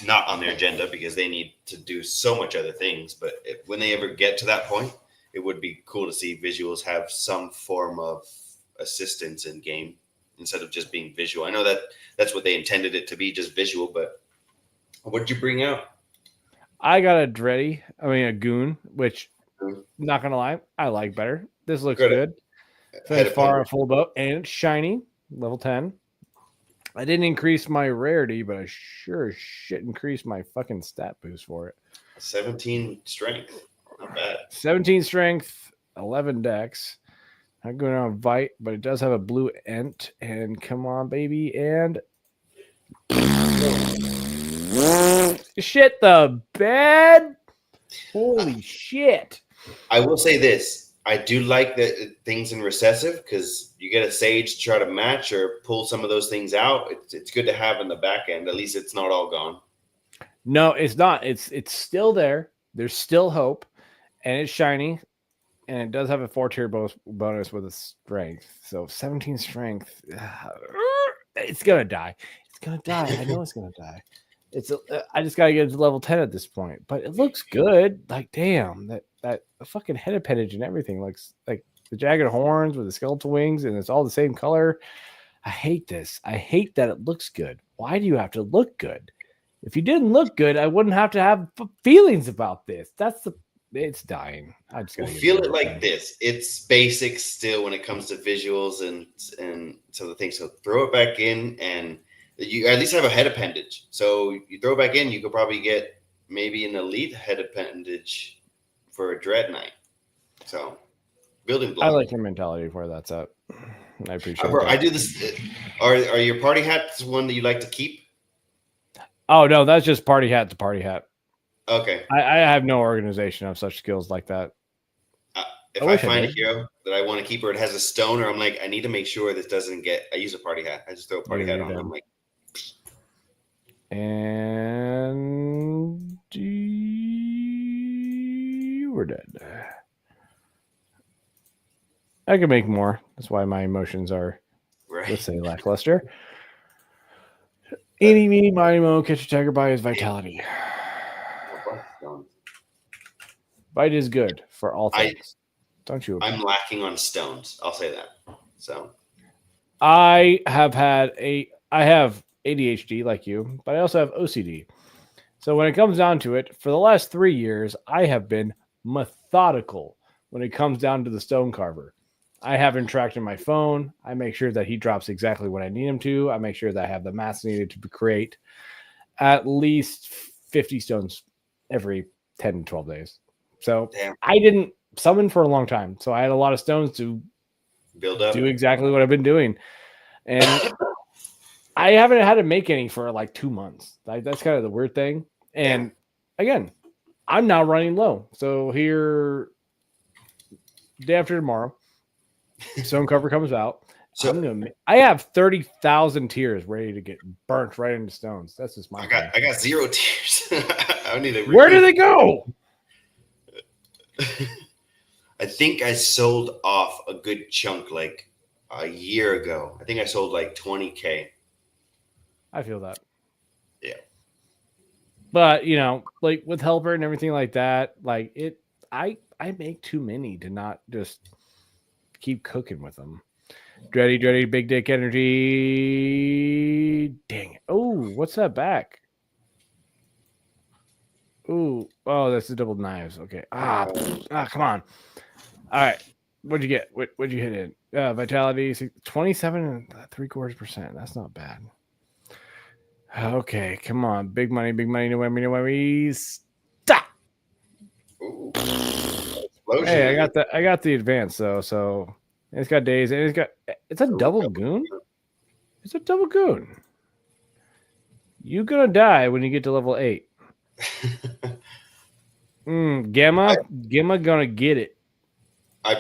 not on their agenda because they need to do so much other things, but when they ever get to that point, it would be cool to see visuals have some form of assistance in game instead of just being visual. I know that's what they intended it to be, just visual, but what did you bring out? I got a goon, which not gonna lie, I like better. This looks good. It's far full boat and it's shiny, level 10. I didn't increase my rarity, but I sure as shit increased my fucking stat boost for it. 17 strength. Not bad. 17 strength, 11 dex. I'm going on Vite, but it does have a blue ent. And come on, baby. And shit the bed. Holy shit. I will say this. I do like the things in recessive because you get a sage to try to match or pull some of those things out. It's good to have in the back end. At least it's not all gone. No, it's not. It's still there. There's still hope. And it's shiny. And it does have a 4-tier bonus with a strength. So 17 strength. It's going to die. It's going to die. I know it's going to die. I just got to get it to level 10 at this point. But it looks good. Like, damn. That fucking head appendage and everything looks like the jagged horns with the skeletal wings. And it's all the same color. I hate this. I hate that it looks good. Why do you have to look good? If you didn't look good, I wouldn't have to have feelings about this. It's dying. I just gotta feel it like this. It's basic still when it comes to visuals and some of the things. So throw it back in, and you at least have a head appendage. So you throw it back in, you could probably get maybe an elite head appendage for a Dread Knight. So building block. I like your mentality for where that's at. I appreciate bro, that. I do this. Are your party hats one that you like to keep? Oh no, that's just party hat to party hat. Okay. I have no organization of such skills like that. If I find a hero that I want to keep or it has a stone, or I'm like, I need to make sure this doesn't get. I use a party hat. I just throw a party hat on. I'm like, and we're dead. I can make more. That's why my emotions are, let's say, lackluster. Eeny, meeny, miny, mo, catch a tiger by his vitality. Bite is good for all things. Don't you agree? I'm lacking on stones. I'll say that. So I have ADHD like you, but I also have OCD. So when it comes down to it, for the last 3 years, I have been methodical when it comes down to the stone carver. I have him tracked in my phone. I make sure that he drops exactly what I need him to. I make sure that I have the mass needed to create at least 50 stones every 10 to 12 days. So I didn't summon for a long time. So I had a lot of stones to build up, do exactly what I've been doing. And I haven't had to make any for like 2 months. That's kind of the weird thing. And again, I'm now running low. So here, day after tomorrow, stone cover comes out. So I have 30,000 tiers ready to get burnt right into stones. That's just my. I got 0 tiers. I need to. Where do they go? I think I sold off a good chunk like a year ago. I think I sold like 20K. I feel that. Yeah. But like with helper and everything like that, like I make too many to not just keep cooking with them. Dreddy, big dick energy. Dang it. Oh, what's that back? Oh, that's the double knives. Okay. Come on. All right. What'd you get? What'd you hit in? Vitality 27.75%. That's not bad. Okay, come on. Big money, no worries. Stop. Hey, I got the advance though, so it's got days and it's a double goon. It's a double goon. You're gonna die when you get to level 8. Gamma gonna get it.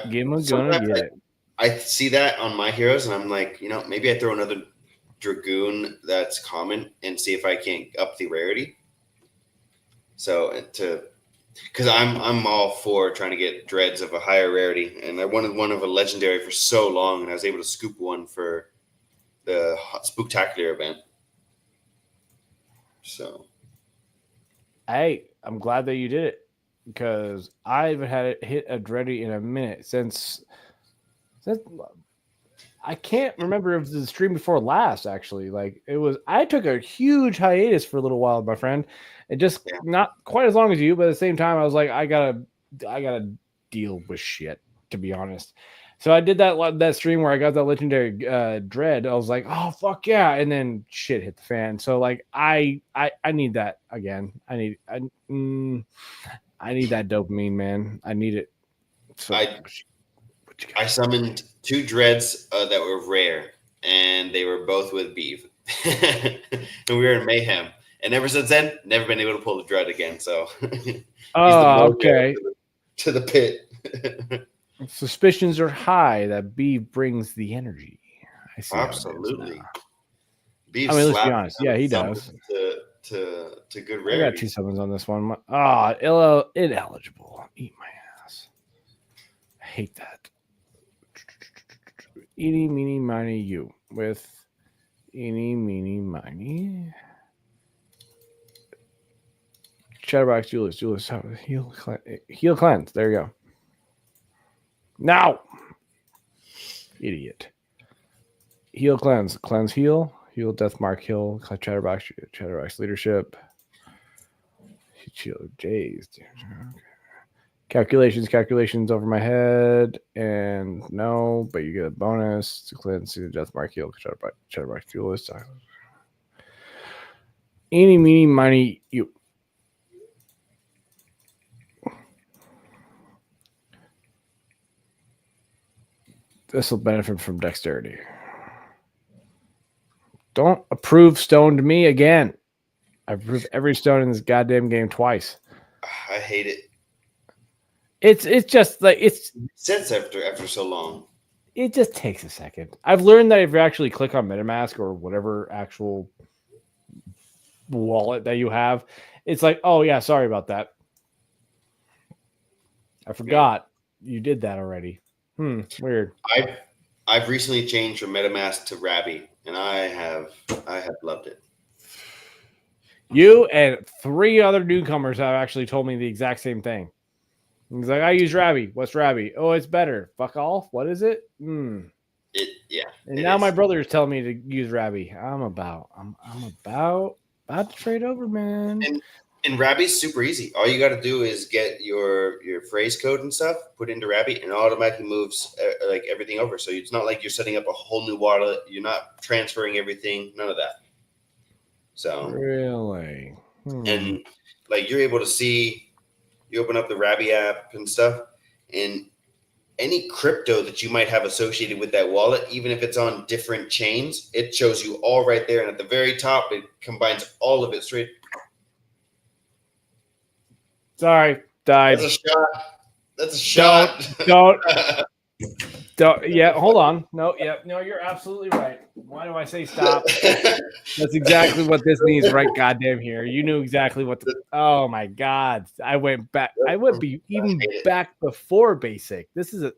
Gamma gonna Sometimes get it. I see that on my heroes, and I'm like, maybe I throw another Dragoon that's common and see if I can't up the rarity. So because I'm all for trying to get dreads of a higher rarity, and I wanted one of a legendary for so long, and I was able to scoop one for the Spooktacular event. So, I'm glad that you did it because I haven't had it hit a dready in a minute since I can't remember if the stream before last. Actually, like I took a huge hiatus for a little while, my friend, and just not quite as long as you, but at the same time, I was like, I gotta deal with shit, to be honest. So I did that stream where I got that legendary dread. I was like, oh fuck yeah, and then shit hit the fan. So like I need that again. I need that dopamine, man. I need it. So I summoned 2 dreads that were rare, and they were both with beef, and we were in mayhem. And ever since then, never been able to pull the dread again. So, okay. To the pit. Suspicions are high that Beef brings the energy. I see. Absolutely. Beef, I mean, let's be honest. Yeah, he does. To good rarity. I got 2 summons on this one. Ineligible. Eat my ass. I hate that. Eeny, meeny, miny, you. With eeny, meeny, miny. Chatterbox, Julius, heal cleanse. There you go. Now, idiot. Heal cleanse, heal death mark, heal chatterbox leadership. Shield J's. Calculations over my head, and no, but you get a bonus to cleanse the death mark, heal chatterbox duelist. Eeny, meeny, miny, you. This will benefit from dexterity. Don't approve stone to me again. I approve every stone in this goddamn game twice. I hate it. It's just like it's since after so long. It just takes a second. I've learned that if you actually click on MetaMask or whatever actual wallet that you have, it's like, oh yeah, sorry about that. I forgot you did that already. Weird. I've recently changed from MetaMask to Rabby, and I have loved it. You and 3 other newcomers have actually told me the exact same thing. He's like, I use Rabby. What's Rabby? Oh, it's better. Fuck off. What is it? And now my brother is telling me to use Rabby. I'm about to trade over, man. And Rabby's super easy. All you got to do is get your phrase code and stuff, put into Rabby, and it automatically moves like everything over. So it's not like you're setting up a whole new wallet. You're not transferring everything. None of that. So really, and like you're able to see. You open up the Rabby app and stuff, and any crypto that you might have associated with that wallet, even if it's on different chains, it shows you all right there. And at the very top, it combines all of it straight. Sorry, died. That's a shot. Don't. Yeah, hold on. No, you're absolutely right. Why do I say stop? That's exactly what this means, right? Goddamn here. You knew exactly what oh my God. I went back. I would be even back before basic. This is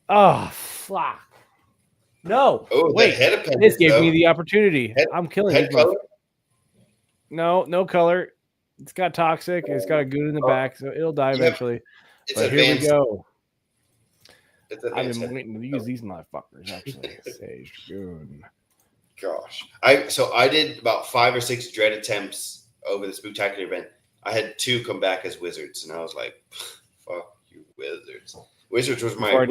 fuck. No. Wait. This gave me the opportunity. I'm killing these color? No color. It's got toxic. It's got a goon in the back, so it'll die eventually. But here we go. I've been waiting to use these motherfuckers, actually. Sage Goon. Gosh. I did about 5 or 6 dread attempts over the Spooktacular event. I had 2 come back as wizards, and I was like, fuck you, wizards. Wizards was my rug.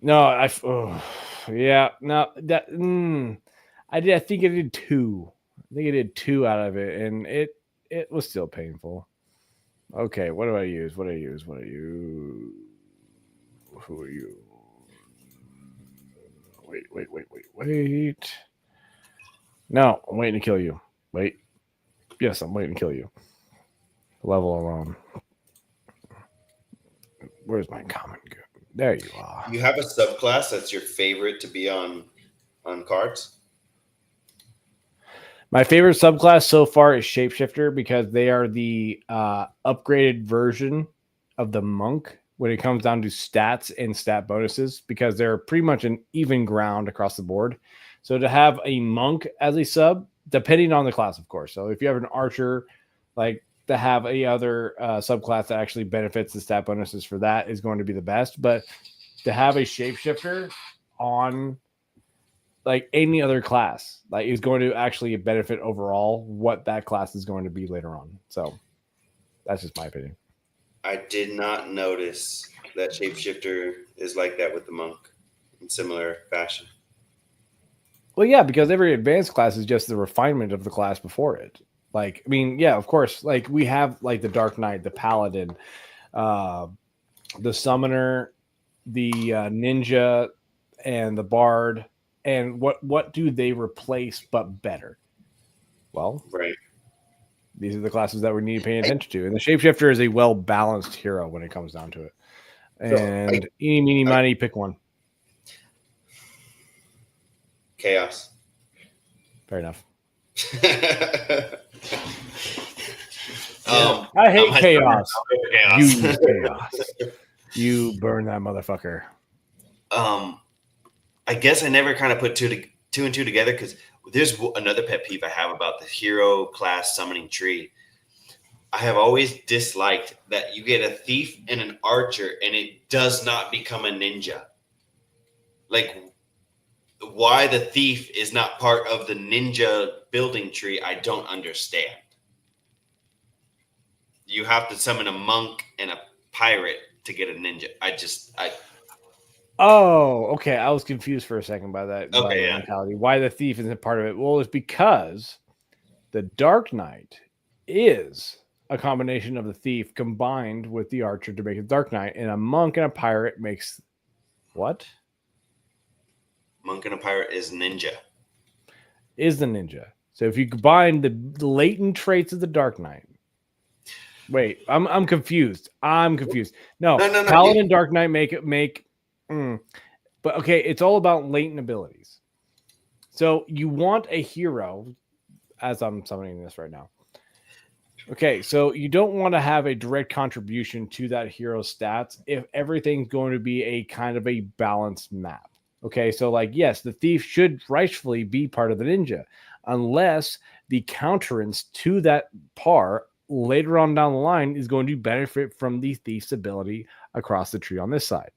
No, I think I did 2. I think I did 2 out of it, and it was still painful. Okay, what do I use? Who are you? Wait. No, I'm waiting to kill you. Wait. Yes, I'm waiting to kill you. Level alone. Where's my common good? There you are. You have a subclass that's your favorite to be on cards? My favorite subclass so far is Shapeshifter because they are the upgraded version of the Monk when it comes down to stats and stat bonuses because they're pretty much an even ground across the board. So to have a Monk as a sub, depending on the class, of course. So if you have an Archer, like to have a other subclass that actually benefits the stat bonuses for that is going to be the best. But to have a Shapeshifter on like any other class, like is going to actually benefit overall what that class is going to be later on. So that's just my opinion. I did not notice that Shapeshifter is like that with the Monk in similar fashion. Well, yeah, because every advanced class is just the refinement of the class before it. Like, I mean, yeah, of course, like we have like the Dark Knight, the Paladin, the Summoner, the Ninja, and the Bard. And what do they replace but better? Well, Right. these are the classes that we need to pay attention to. And the Shapeshifter is a well-balanced hero when it comes down to it. And eeny, meeny, miny, pick one. Chaos. Fair enough. I I hate chaos. You use chaos. You burn that motherfucker. I guess I never kind of put two and two together because there's another pet peeve I have about the hero class summoning tree. I have always disliked that you get a thief and an archer and it does not become a ninja. Like, why the thief is not part of the ninja building tree, I don't understand. You have to summon a monk and a pirate to get a ninja. Oh, okay. I was confused for a second by that, Okay, by that yeah. mentality. Why the thief isn't part of it? Well, it's because the Dark Knight is a combination of the thief combined with the archer to make a Dark Knight, and a monk and a pirate makes what? Monk and a pirate is ninja. Is the ninja. So if you combine the latent traits of the Dark Knight. Wait, I'm confused. No, Paladin and Dark Knight make but okay, it's all about latent abilities. So you want a hero, as I'm summoning this right now. Okay, so you don't want to have a direct contribution to that hero's stats if everything's going to be a kind of a balanced map. Okay, so like, yes, the thief should rightfully be part of the ninja, unless the counterance to that par later on down the line is going to benefit from the thief's ability across the tree on this side.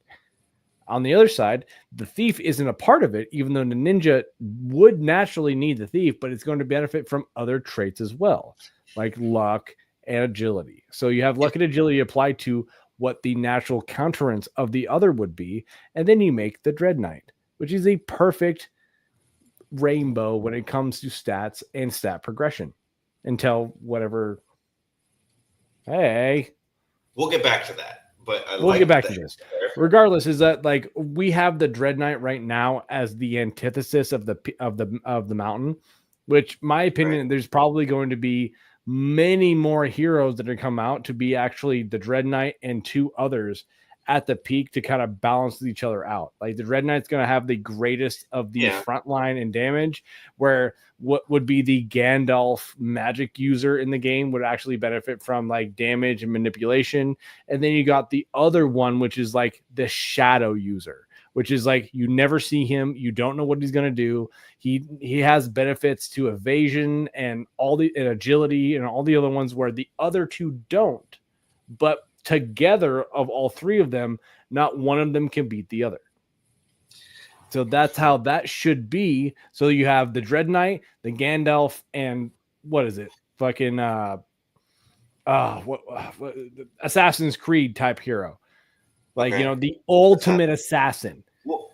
On the other side, the thief isn't a part of it, even though the ninja would naturally need the thief, but it's going to benefit from other traits as well, like luck and agility. So you have luck and agility applied to what the natural counterance of the other would be, and then you make the Dread Knight, which is a perfect rainbow when it comes to stats and stat progression until whatever. Hey, we'll get back to that. But we'll get back to this. Regardless, is that like we have the Dread Knight right now as the antithesis of the mountain, which my opinion, right. There's probably going to be many more heroes that are come out to be actually the Dread Knight and two others at the peak to kind of balance each other out. Like the Dread Knight's going to have the greatest of the front line and damage, where what would be the Gandalf magic user in the game would actually benefit from like damage and manipulation. And then you got the other one, which is like the shadow user, which is like you never see him, you don't know what he's going to do. He has benefits to evasion and and agility and all the other ones where the other two don't. But together of all three of them, not one of them can beat the other. So that's how that should be. So you have the Dread Knight, the Gandalf, and what is it? Fucking Assassin's Creed type hero. Like, you know, the ultimate assassin.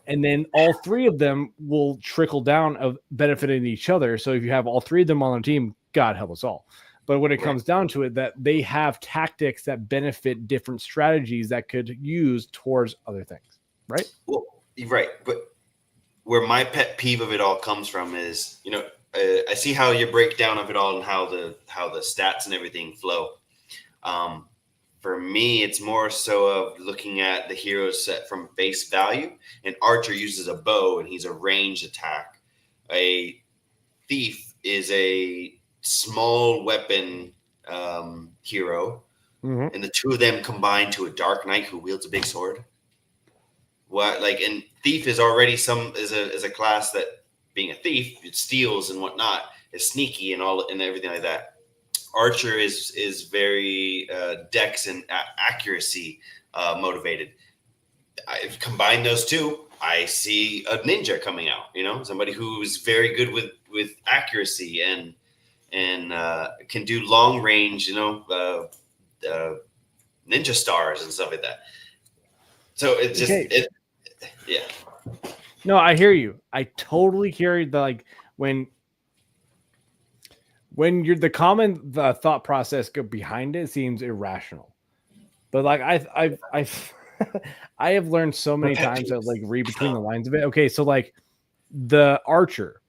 And then all three of them will trickle down of benefiting each other. So if you have all three of them on a team, God help us all. But when it comes down to it, that they have tactics that benefit different strategies that could use towards other things, right? Well, right. But where my pet peeve of it all comes from is, you know, I see how your breakdown of it all and how the stats and everything flow. For me, it's more so of looking at the heroes set from base value. An archer uses a bow and he's a ranged attack. A thief is a small weapon hero, and the two of them combine to a dark knight who wields a big sword. What and thief is already is a class that, being a thief, it steals and whatnot, is sneaky and everything like that. Archer is very dex and accuracy motivated. I've combined those two. I see a ninja coming out. Somebody who's very good with accuracy and can do long range. Ninja stars and stuff like that. So it's just yeah. No, I hear you. I totally hear the when you're the common thought process behind it seems irrational, but I've I have learned so many times that read between the lines of it. Okay, so the archer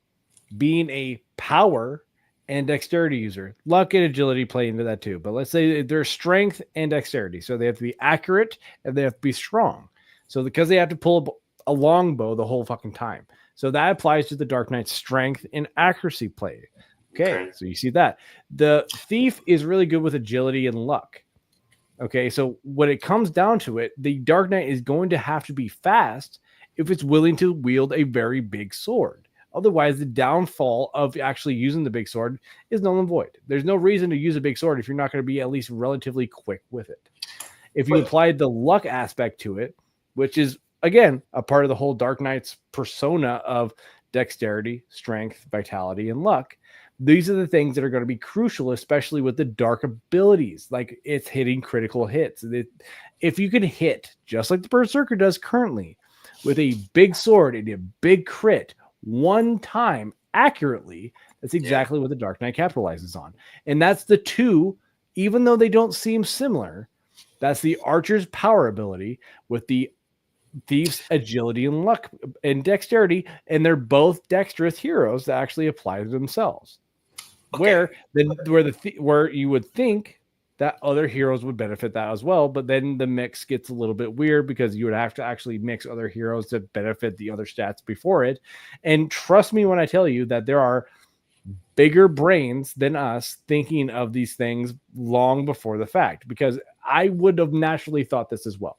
being a power and dexterity user, luck and agility play into that too. But let's say their strength and dexterity, so they have to be accurate and they have to be strong. So because they have to pull a longbow the whole fucking time, so that applies to the Dark Knight's strength and accuracy play. Okay, so you see that the thief is really good with agility and luck. Okay, so when it comes down to it, the Dark Knight is going to have to be fast if it's willing to wield a very big sword. Otherwise, the downfall of actually using the big sword is null and void. There's no reason to use a big sword if you're not going to be at least relatively quick with it. If you applied the luck aspect to it, which is, again, a part of the whole Dark Knight's persona of dexterity, strength, vitality, and luck, these are the things that are going to be crucial, especially with the dark abilities. It's hitting critical hits. If you can hit, just like the Berserker does currently, with a big sword and a big crit one time accurately, that's exactly what the Dark Knight capitalizes on. And that's the two, even though they don't seem similar, that's the archer's power ability with the thief's agility and luck and dexterity, and they're both dexterous heroes that actually apply to themselves. Okay. Where you would think that other heroes would benefit that as well, but then the mix gets a little bit weird because you would have to actually mix other heroes to benefit the other stats before it. And trust me when I tell you that there are bigger brains than us thinking of these things long before the fact, because I would have naturally thought this as well.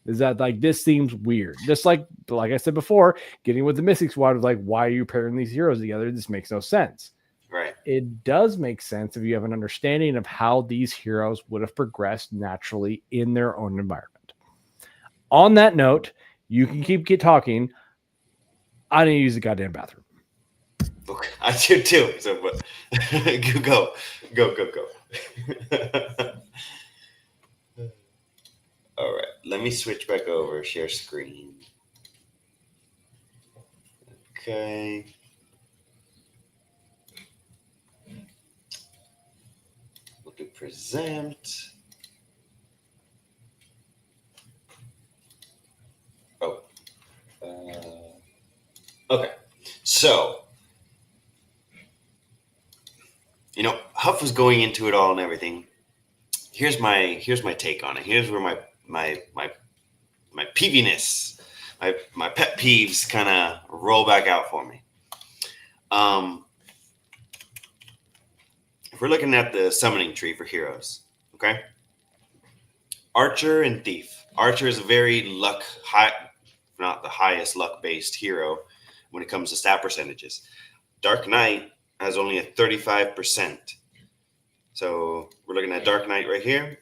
Is that this seems weird? Just like I said before, getting with the Mythic Squad was why are you pairing these heroes together? This makes no sense. Right. It does make sense if you have an understanding of how these heroes would have progressed naturally in their own environment. On that note, you can keep talking. I didn't use the goddamn bathroom. Okay, I do too. So, go. All right, let me switch back over. Share screen. Okay. We'll do present. Oh. Okay. So, Huff was going into it all and everything. Here's my take on it. Here's where my peeviness, my pet peeves kind of roll back out for me. If we're looking at the summoning tree for heroes, okay? Archer and Thief. Archer is a very not the highest luck-based hero when it comes to stat percentages. Dark Knight has only a 35%. So we're looking at Dark Knight right here.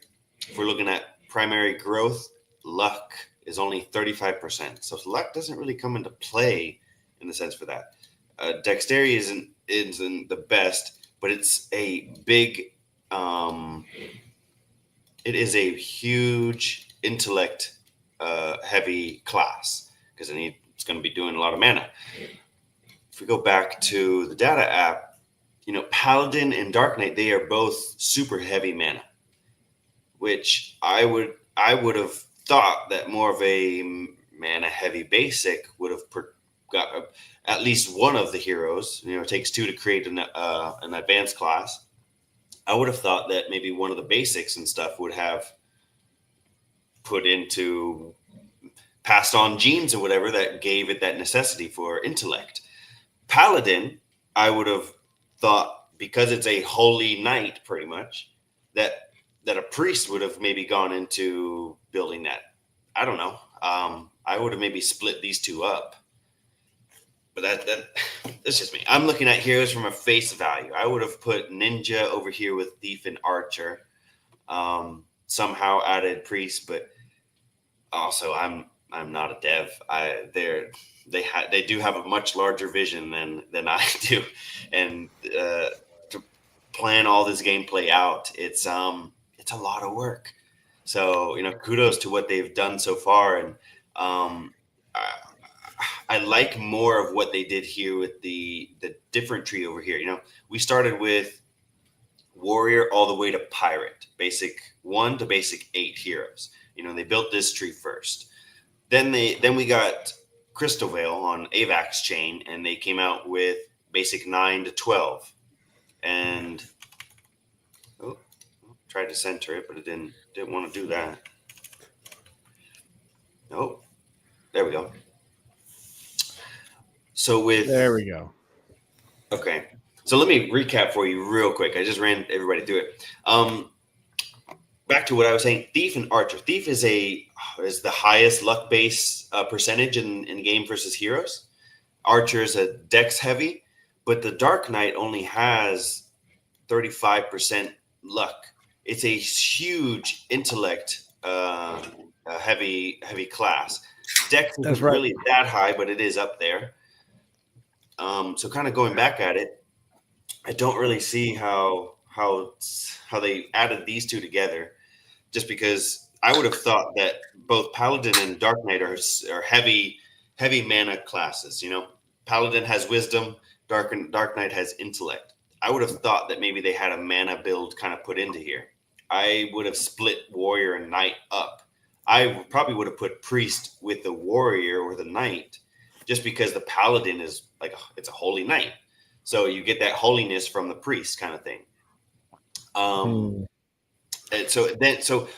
If we're looking at primary growth, luck is only 35%. So luck doesn't really come into play in the sense for that. Dexterity isn't the best, but it's a big, it is a huge intellect heavy class because it's going to be doing a lot of mana. If we go back to the data app, Paladin and Dark Knight, they are both super heavy mana, which I would have thought that more of a mana heavy basic would have got at least one of the heroes. It takes two to create an advanced class. I would have thought that maybe one of the basics and stuff would have put into passed on genes or whatever that gave it that necessity for intellect. Paladin, I would have thought, because it's a holy knight, pretty much, that a priest would have maybe gone into building that. I don't know. I would have maybe split these two up. But that's just me. I'm looking at heroes from a face value. I would have put ninja over here with thief and archer. Somehow added priest, but also I'm not a dev. They do have a much larger vision than I do, and to plan all this gameplay out, it's a lot of work. So kudos to what they've done so far, and I like more of what they did here with the different tree over here. We started with warrior all the way to pirate, basic 1 to basic 8 heroes. They built this tree first. Then we got Crystalvale on AVAX chain, and they came out with basic 9 to 12. And tried to center it, but it didn't want to do that. Nope. There we go. So there we go. Okay. So let me recap for you real quick. I just ran everybody through it. Back to what I was saying, thief and archer. Thief is the highest luck base percentage in game versus heroes. Archer is a dex heavy, but the Dark Knight only has 35% luck. It's a huge intellect heavy class. Dex isn't really that high, but it is up there. So kind of going back at it, I don't really see how they added these two together, just because I would have thought that both Paladin and Dark Knight are heavy mana classes. Paladin has wisdom, Dark Knight has intellect. I would have thought that maybe they had a mana build kind of put into here. I would have split warrior and knight up. I probably would have put priest with the warrior or the knight, just because the paladin is it's a holy knight. So you get that holiness from the priest kind of thing. And so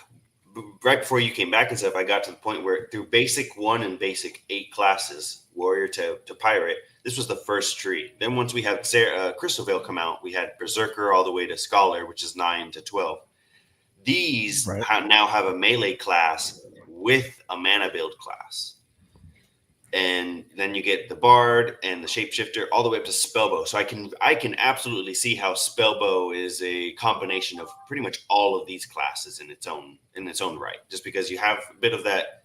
right before you came back and stuff, I got to the point where through basic 1 and basic 8 classes, warrior to pirate, this was the first tree. Then once we had Crystalvale come out, we had berserker all the way to scholar, which is 9 to 12. These now have a melee class with a mana build class. And then you get the bard and the shapeshifter all the way up to spellbow. So I can absolutely see how spellbow is a combination of pretty much all of these classes in its own right. Just because you have a bit of that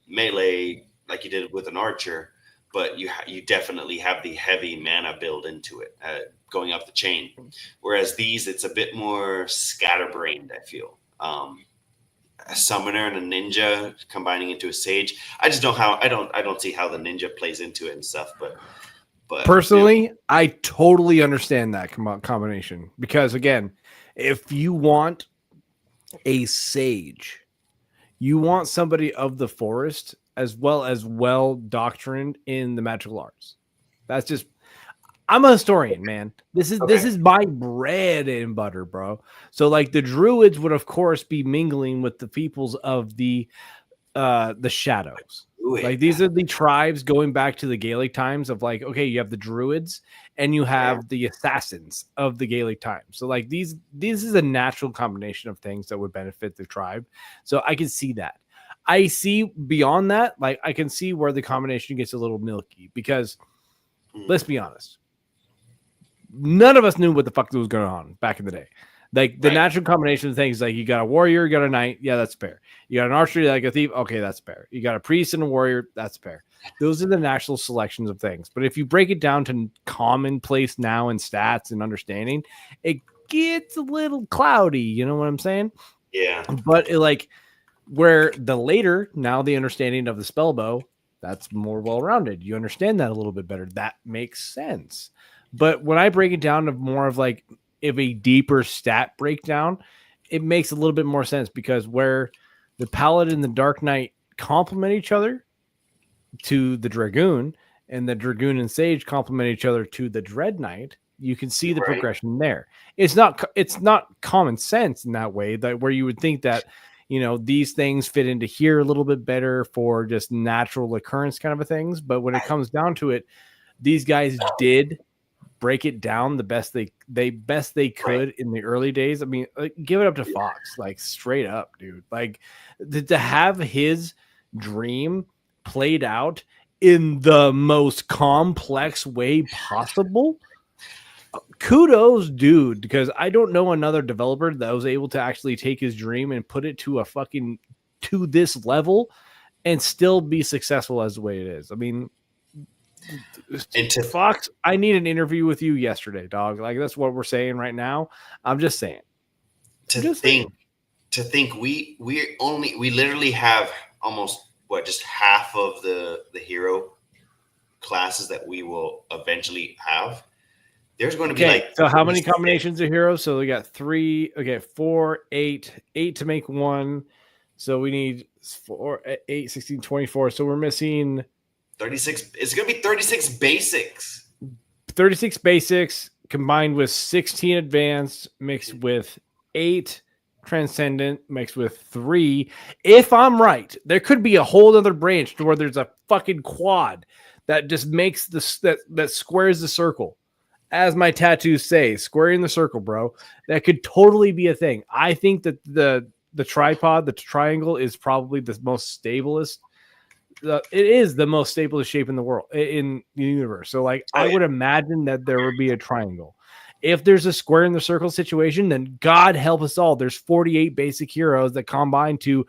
melee like you did with an archer, but you definitely have the heavy mana build into it going up the chain. Whereas these, it's a bit more scatterbrained, I feel. A summoner and a ninja combining into a sage. I just don't I don't see how the ninja plays into it and stuff. But personally, I totally understand that combination, because again, if you want a sage, you want somebody of the forest as well doctrined in the magical arts. That's just, I'm a historian, man. This is my bread and butter, bro. So the druids would of course be mingling with the peoples of the shadows. These are the tribes going back to the Gaelic times of you have the druids and you have the assassins of the Gaelic times. So this is a natural combination of things that would benefit the tribe. So I can see that. I see beyond that, I can see where the combination gets a little milky, because let's be honest, none of us knew what the fuck was going on back in the day. The natural combination of things, you got a warrior, you got a knight, yeah, that's fair. You got an archer, a thief, okay, that's fair. You got a priest and a warrior, that's fair. Those are the natural selections of things. But if you break it down to commonplace now in stats and understanding, it gets a little cloudy. You know what I'm saying? Yeah. But where the later, now the understanding of the spellbow, that's more well-rounded. You understand that a little bit better. That makes sense. But when I break it down to more of if a deeper stat breakdown, it makes a little bit more sense, because where the paladin and the dark knight complement each other, to the Dragoon, and the Dragoon and Sage complement each other to the Dread Knight, you can see the Right. progression there. It's not common sense in that way, that where you would think that, you know, these things fit into here a little bit better for just natural occurrence kind of a things. But when it comes down to it, these guys did break it down the best they could in the early days. I mean, like, give it up to Fox, like straight up, dude. Like to have his dream played out in the most complex way possible. Kudos, dude, because I don't know another developer that was able to actually take his dream and put it to this level and still be successful as the way it is. I mean, Fox, I need an interview with you yesterday, dog. Like, that's what we're saying right now. I'm just saying. To think we literally have almost just half of the hero classes that we will eventually have. There's going to be so how many combinations of heroes? So we got 3, 4, 8 to make one. So we need 4, 8, 16, 24. So we're missing 36. It's going to be 36 basics. 36 basics combined with 16 advanced mixed with 8 transcendent mixed with 3. If I'm right, there could be a whole other branch to where there's a fucking quad that just makes that squares the circle. As my tattoos say, squaring the circle, bro. That could totally be a thing. I think that the tripod, the triangle, is probably the most stablest. It is the most stablest shape in the world, in the universe. So, like, I would imagine that there would be a triangle. If there's a square in the circle situation, then God help us all. There's 48 basic heroes that combine to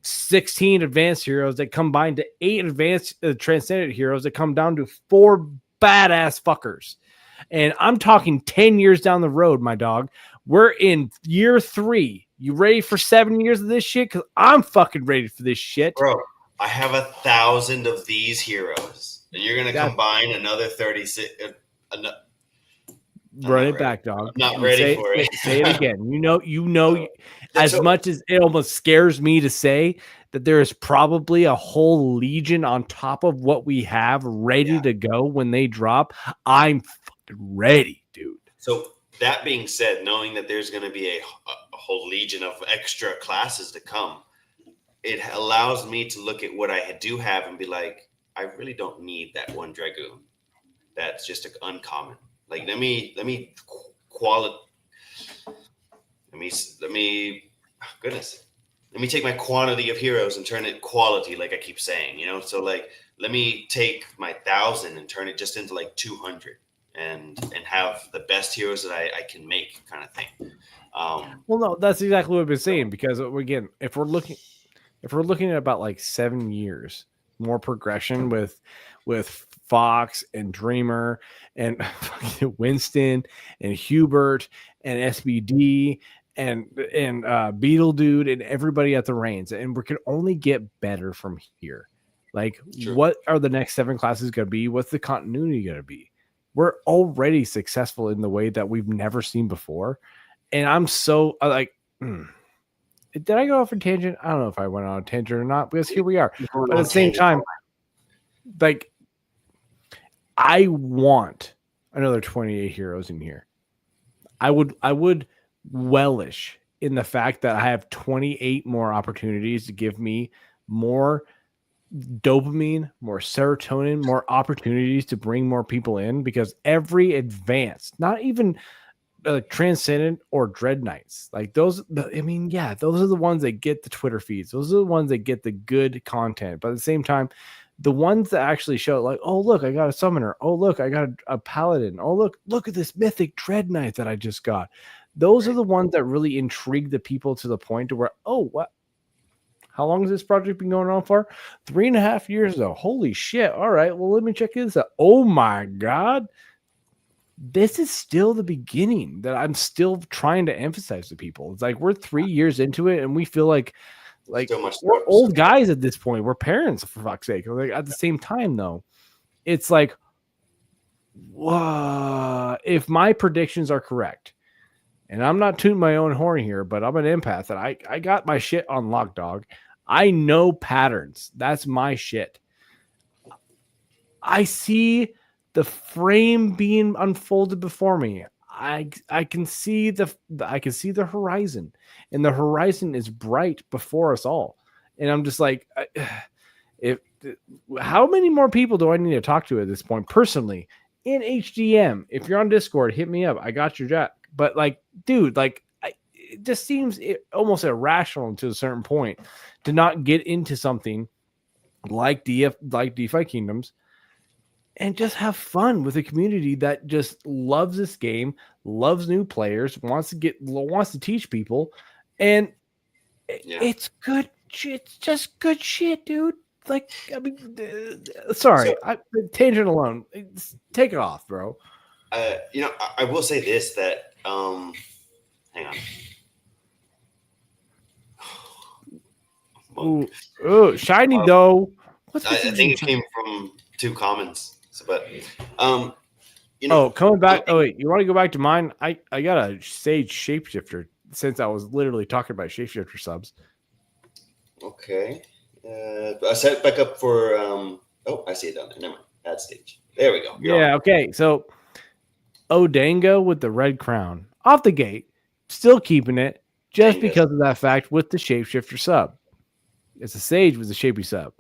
16 advanced heroes that combine to 8 advanced transcendent heroes that come down to 4 badass fuckers. And I'm talking 10 years down the road, my dog. We're in year 3. You ready for 7 years of this shit? Because I'm fucking ready for this shit. Bro, I have 1,000 of these heroes. And you're going to combine another 36. Run it back, dog. I'm not ready for it. Say it again. You know, as much as it almost scares me to say that there is probably a whole legion on top of what we have ready to go when they drop. I'm fucking ready, dude. So that being said, knowing that there's going to be a whole legion of extra classes to come, it allows me to look at what I do have and be like, I really don't need that one Dragoon. That's just an uncommon. Like, let me take my quantity of heroes and turn it quality, like I keep saying, you know? So, like, let me take my 1,000 and turn it just into like 200 and have the best heroes that I can make, kind of thing. Well, no, that's exactly what I've been saying, because again, if we're looking at about like 7 years more progression with Fox and Dreamer and Winston and Hubert and SBD and Beetle Dude and everybody at the reins, and we can only get better from here. Like, what are the next 7 classes going to be? What's the continuity going to be? We're already successful in the way that we've never seen before, and I'm so like. Did I go off a tangent? I don't know if I went on a tangent or not, because here we are. But at the same time, like, I want another 28 heroes in here. I would relish in the fact that I have 28 more opportunities to give me more dopamine, more serotonin, more opportunities to bring more people in, because every advance, not even Transcendent or Dread Knights, like those, I mean, yeah, those are the ones that get the Twitter feeds. Those are the ones that get the good content. But at the same time, the ones that actually show, like, oh, look, I got a summoner. Oh, look, I got a paladin. Oh, look at this mythic Dread Knight that I just got. Those are the ones that really intrigue the people to the point to where, oh, what? How long has this project been going on for? 3.5 years though. Holy shit. All right, well, let me check this out. Oh my God. This is still the beginning that I'm still trying to emphasize to people. It's like we're 3 years into it and we feel like we're old guys at this point. We're parents, for fuck's sake. Like, at the same time, though, it's like, whoa, if my predictions are correct, and I'm not tooting my own horn here, but I'm an empath and I got my shit on lock, dog. I know patterns. That's my shit. I see the frame being unfolded before me. I can see the horizon, and the horizon is bright before us all. And I'm just like, if how many more people do I need to talk to at this point? Personally, in HDM, if you're on Discord, hit me up. I got your jack. But like, dude, like, it just seems almost irrational to a certain point to not get into something like DefiKingdoms and just have fun with a community that just loves this game, loves new players, wants to teach people, and it's good. It's just good shit, dude. Like, I mean, sorry, tangent alone. Take it off, bro. I will say this, that hang on. Oh, shiny though. I think it came from 2 commons. So, but coming back. Oh wait, you want to go back to mine? I got a Sage Shapeshifter since I was literally talking about Shapeshifter subs. Okay. I set it back up for I see it down there. Never mind. Add stage. There we go. Yeah, okay. So Odango with the red crown. Off the gate. Still keeping it just because of that fact with the Shapeshifter sub. It's a Sage with a Shapey sub.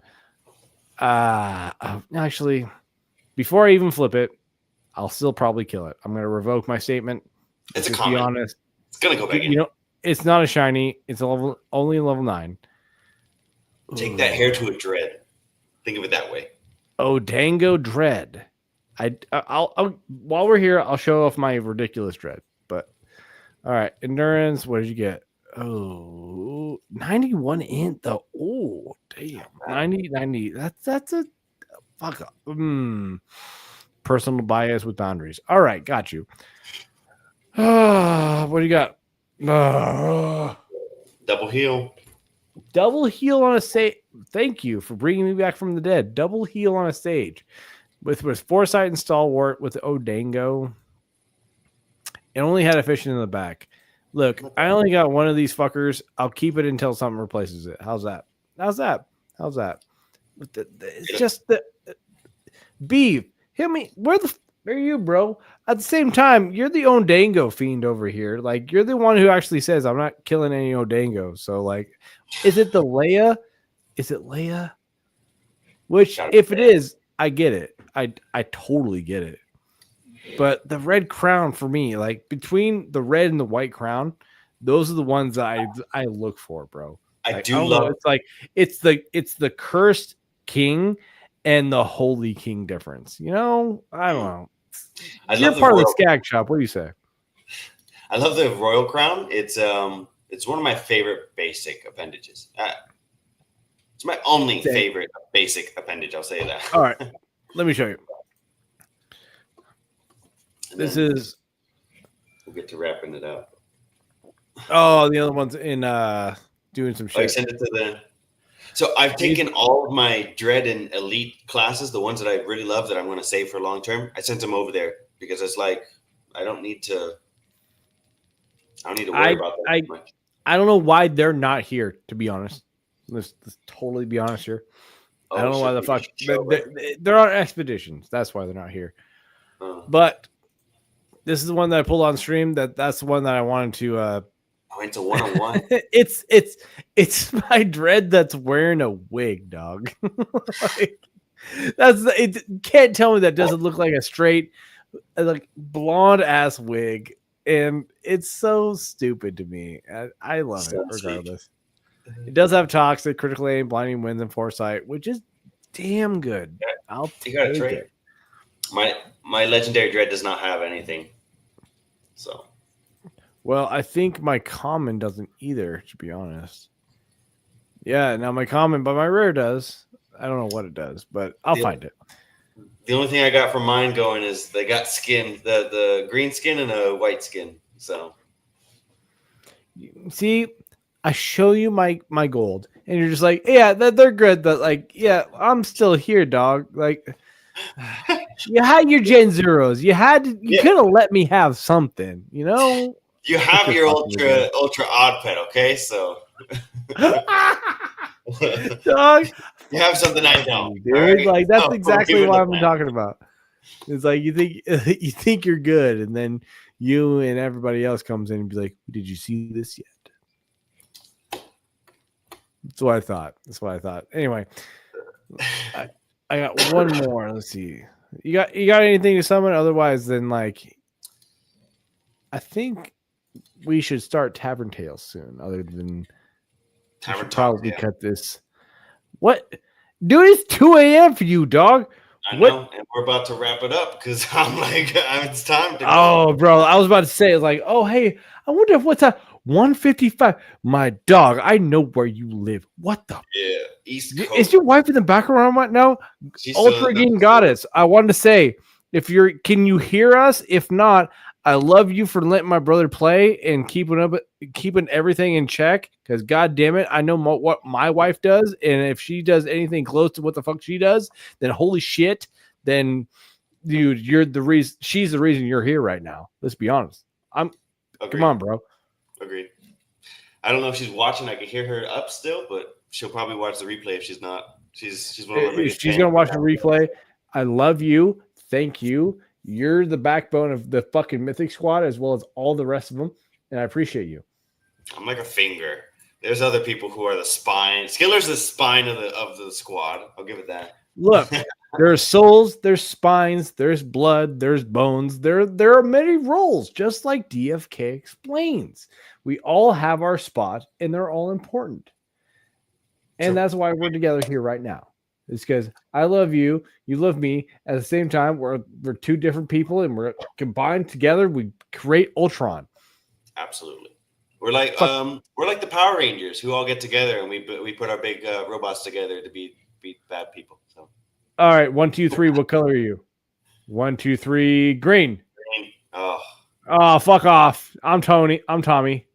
Actually, before I even flip it, I'll still probably kill it. I'm going to revoke my statement. It's a common. Be honest. It's going to go back in. You know, it's not a shiny. It's only level 9. Take that hair to a dread. Think of it that way. Odango Dread. I'll while we're here, I'll show off my ridiculous dread. But all right, endurance. What did you get? Oh, 91 int though. Oh, damn. 90. That's a fuck up. Personal bias with boundaries. All right, got you. What do you got? Double heal. Double heal on a stage. Thank you for bringing me back from the dead. Double heal on a stage with Foresight and Stalwart with Odango. It only had efficient in the back. Look, I only got one of these fuckers. I'll keep it until something replaces it. How's that? It's just the beef. Hit me. Where are you, bro? At the same time, you're the Odango fiend over here. Like, you're the one who actually says I'm not killing any Odango. So, like, is it the Leia? Is it Leia? Which, if it is, I get it. I totally get it. But the red crown for me, like between the red and the white crown, those are the ones that I look for, bro. I love. It's like it's the cursed king and the holy king difference. You know, I don't know. You're part of the skag shop. What do you say? I love the royal crown. It's one of my favorite basic appendages. It's my only favorite basic appendage. I'll say that. All right, let me show you. This is. We'll get to wrapping it up. Oh, the other one's in doing some shit. Send it to the. So I've taken all of my dread and elite classes, the ones that I really love that I'm going to save for long term. I sent them over there because it's like I don't need to worry about that much. I don't know why they're not here. To be honest, let's totally be honest here. I don't know why the fuck they're on expeditions. That's why they're not here. But this is the one that I pulled on stream. That's the one that I wanted to. It's a 101. it's my dread that's wearing a wig, dog. It can't tell me that doesn't look like a straight, like blonde ass wig, and it's so stupid to me. I love it regardless. It does have toxic, critical aim, blinding winds, and foresight, which is damn good. I'll take it. My legendary dread does not have anything. So, well, I think my common doesn't either, to be honest. Yeah, now my common, but my rare does. I don't know what it does, but I'll find it. The only thing I got from mine going is they got skin, the green skin and a white skin. So, see, I show you my gold, and you're just like, yeah, they're good, but like, yeah, I'm still here, dog. Like, you had your Gen Zeros. You could have let me have something, you know. You have your ultra odd pet, okay? So, dog, You have something I don't. Dude, right? like that's Oh, exactly give it what the I've been plan. talking about. It's like you think you're good, and then you and everybody else comes in and be like, "Did you see this yet?" That's what I thought. That's what I thought. Anyway, I got one more. Let's see. You got anything to summon? Otherwise, then like, I think we should start Tavern Tales soon. Other than we Tavern should talk, probably yeah. cut this. What, dude? It's 2 a.m. for you, dog. I What? know, and we're about to wrap it up because I'm like, it's time to go. Oh, bro, I was about to say, it's like, oh, hey, I wonder if what's that 155. My dog, I know where you live. What the? Yeah, East Coast. Is your wife in the background right now? She's still Ultra in Game the- Goddess. I wanted to say, can you hear us? If not, I love you for letting my brother play and keeping everything in check. Because God damn it, I know what my wife does, and if she does anything close to what the fuck she does, then holy shit, then. Dude, you're the reason. She's the reason you're here right now. Let's be honest. Agreed. Come on, bro. Agreed. I don't know if she's watching. I can hear her up still, but she'll probably watch the replay if she's not. She's one of my biggest She's fans. gonna watch the replay. I love you. Thank you. You're the backbone of the fucking Mythic squad as well as all the rest of them, and I appreciate you. I'm like a finger. There's other people who are the spine. Skiller's the spine of the squad. I'll give it that. Look, there's souls, there's spines, there's blood, there's bones. There are many roles, just like DFK explains. We all have our spot, and they're all important. And that's why we're together here right now. It's because I love you, you love me. At the same time, we're two different people, and we're combined together. We create Ultron. Absolutely. We're like the Power Rangers who all get together and we put our big robots together to beat bad people. So. All right, 1, 2, 3. What color are you? 1, 2, 3. Green. Oh, fuck off. I'm Tony. I'm Tommy.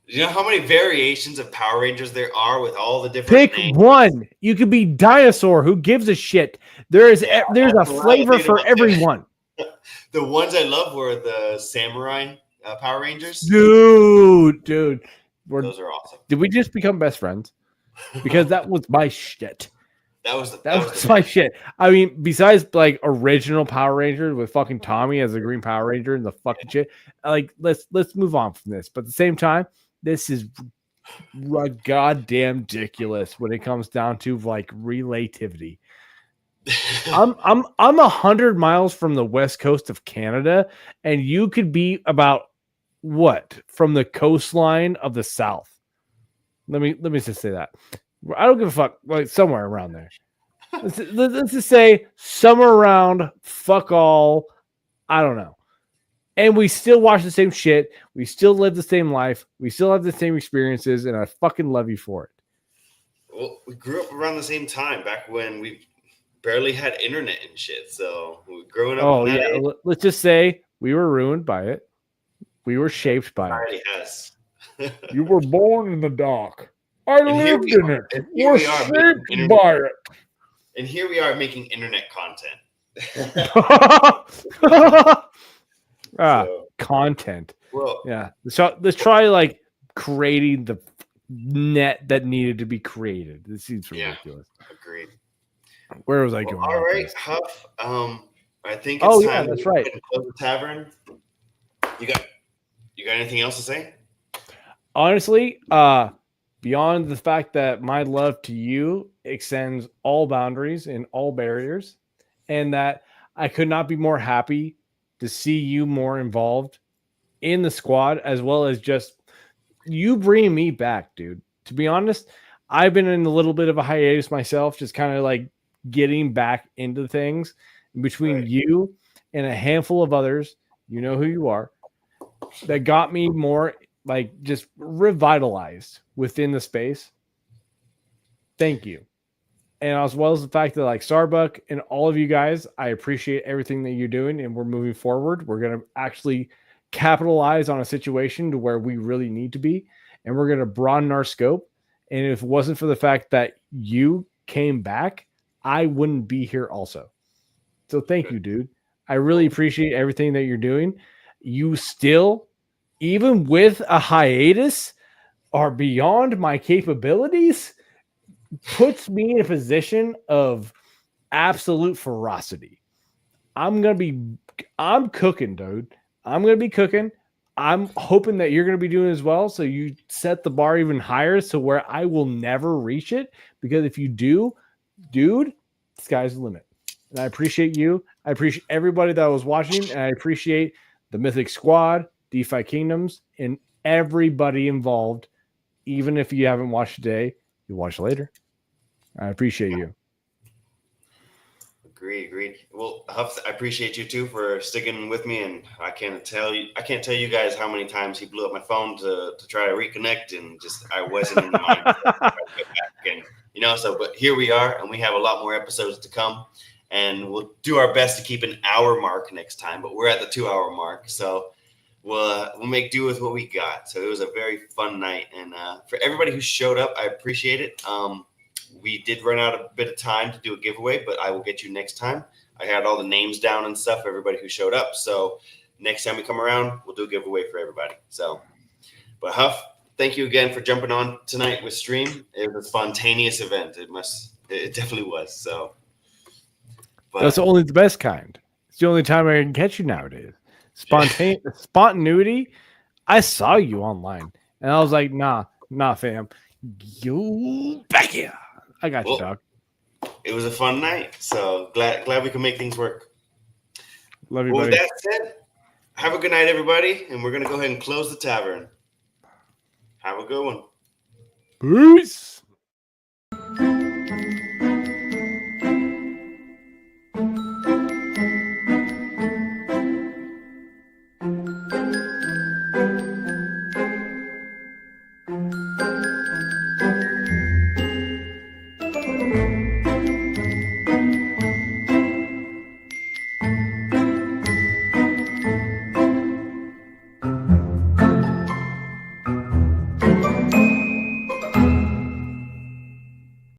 Do you know how many variations of Power Rangers there are with all the different Pick names? one. You could be dinosaur. Who gives a shit? There's a flavor for everyone. The ones I love were the samurai Power Rangers. Dude. Those are awesome. Did we just become best friends? Because that was my shit. That was my shit. I mean, besides like original Power Rangers with fucking Tommy as the Green Power Ranger and the fucking shit, like let's move on from this. But at the same time, this is goddamn ridiculous when it comes down to like relativity. I'm 100 miles from the west coast of Canada, and you could be about what from the coastline of the south. Let me just say that. I don't give a fuck. Like somewhere around there. Let's just say somewhere around fuck all. I don't know. And we still watch the same shit. We still live the same life. We still have the same experiences, and I fucking love you for it. Well, we grew up around the same time, back when we barely had internet and shit. So we growing up. Oh yeah. Let's just say we were ruined by it. We were shaped by it. Yes. You were born in the dark. I lived in it. We're shaped by it. And here we are making internet content. Content. Well, yeah. So let's try like creating the net that needed to be created. This seems ridiculous. Agreed. Where was I going? All right, Huff. I think it's time. Yeah, that's right. To close the tavern. You got anything else to say? Honestly, beyond the fact that my love to you extends all boundaries and all barriers, and that I could not be more happy to see you more involved in the squad, as well as just you bringing me back, dude. To be honest, I've been in a little bit of a hiatus myself, just kind of like getting back into things between you and a handful of others. You know who you are, that got me more like just revitalized within the space. Thank you. And as well as the fact that like Starbuck and all of you guys, I appreciate everything that you're doing, and we're moving forward. We're going to actually capitalize on a situation to where we really need to be, and we're going to broaden our scope. And if it wasn't for the fact that you came back, I wouldn't be here also. So thank you, dude. I really appreciate everything that you're doing. You still, even with a hiatus, are beyond my capabilities. puts me in a position of absolute ferocity. I'm cooking, dude. I'm going to be cooking. I'm hoping that you're going to be doing as well. So you set the bar even higher to where I will never reach it. Because if you do, dude, sky's the limit. And I appreciate you. I appreciate everybody that was watching. And I appreciate the Mythic Squad, DefiKingdoms, and everybody involved. Even if you haven't watched today, you watch later. I appreciate you. Agreed. Well, Huff, I appreciate you too for sticking with me, and I can't tell you guys how many times he blew up my phone to try to reconnect, and just I wasn't in the mind to get back, and so. But here we are, and we have a lot more episodes to come, and we'll do our best to keep an hour mark next time. But we're at the 2-hour mark, so we'll make do with what we got. So it was a very fun night, and for everybody who showed up, I appreciate it. We did run out a bit of time to do a giveaway, but I will get you next time. I had all the names down and stuff, everybody who showed up. So next time we come around, we'll do a giveaway for everybody. So, but Huff, thank you again for jumping on tonight with stream. It was a spontaneous event. It definitely was. So that's only the best kind. It's the only time I can catch you nowadays. Spontaneity. I saw you online and I was like, nah, fam. You back here. I got you, dog. It was a fun night, so glad we could make things work. Love you, buddy. With that said, have a good night, everybody, and we're gonna go ahead and close the tavern. Have a good one. Peace.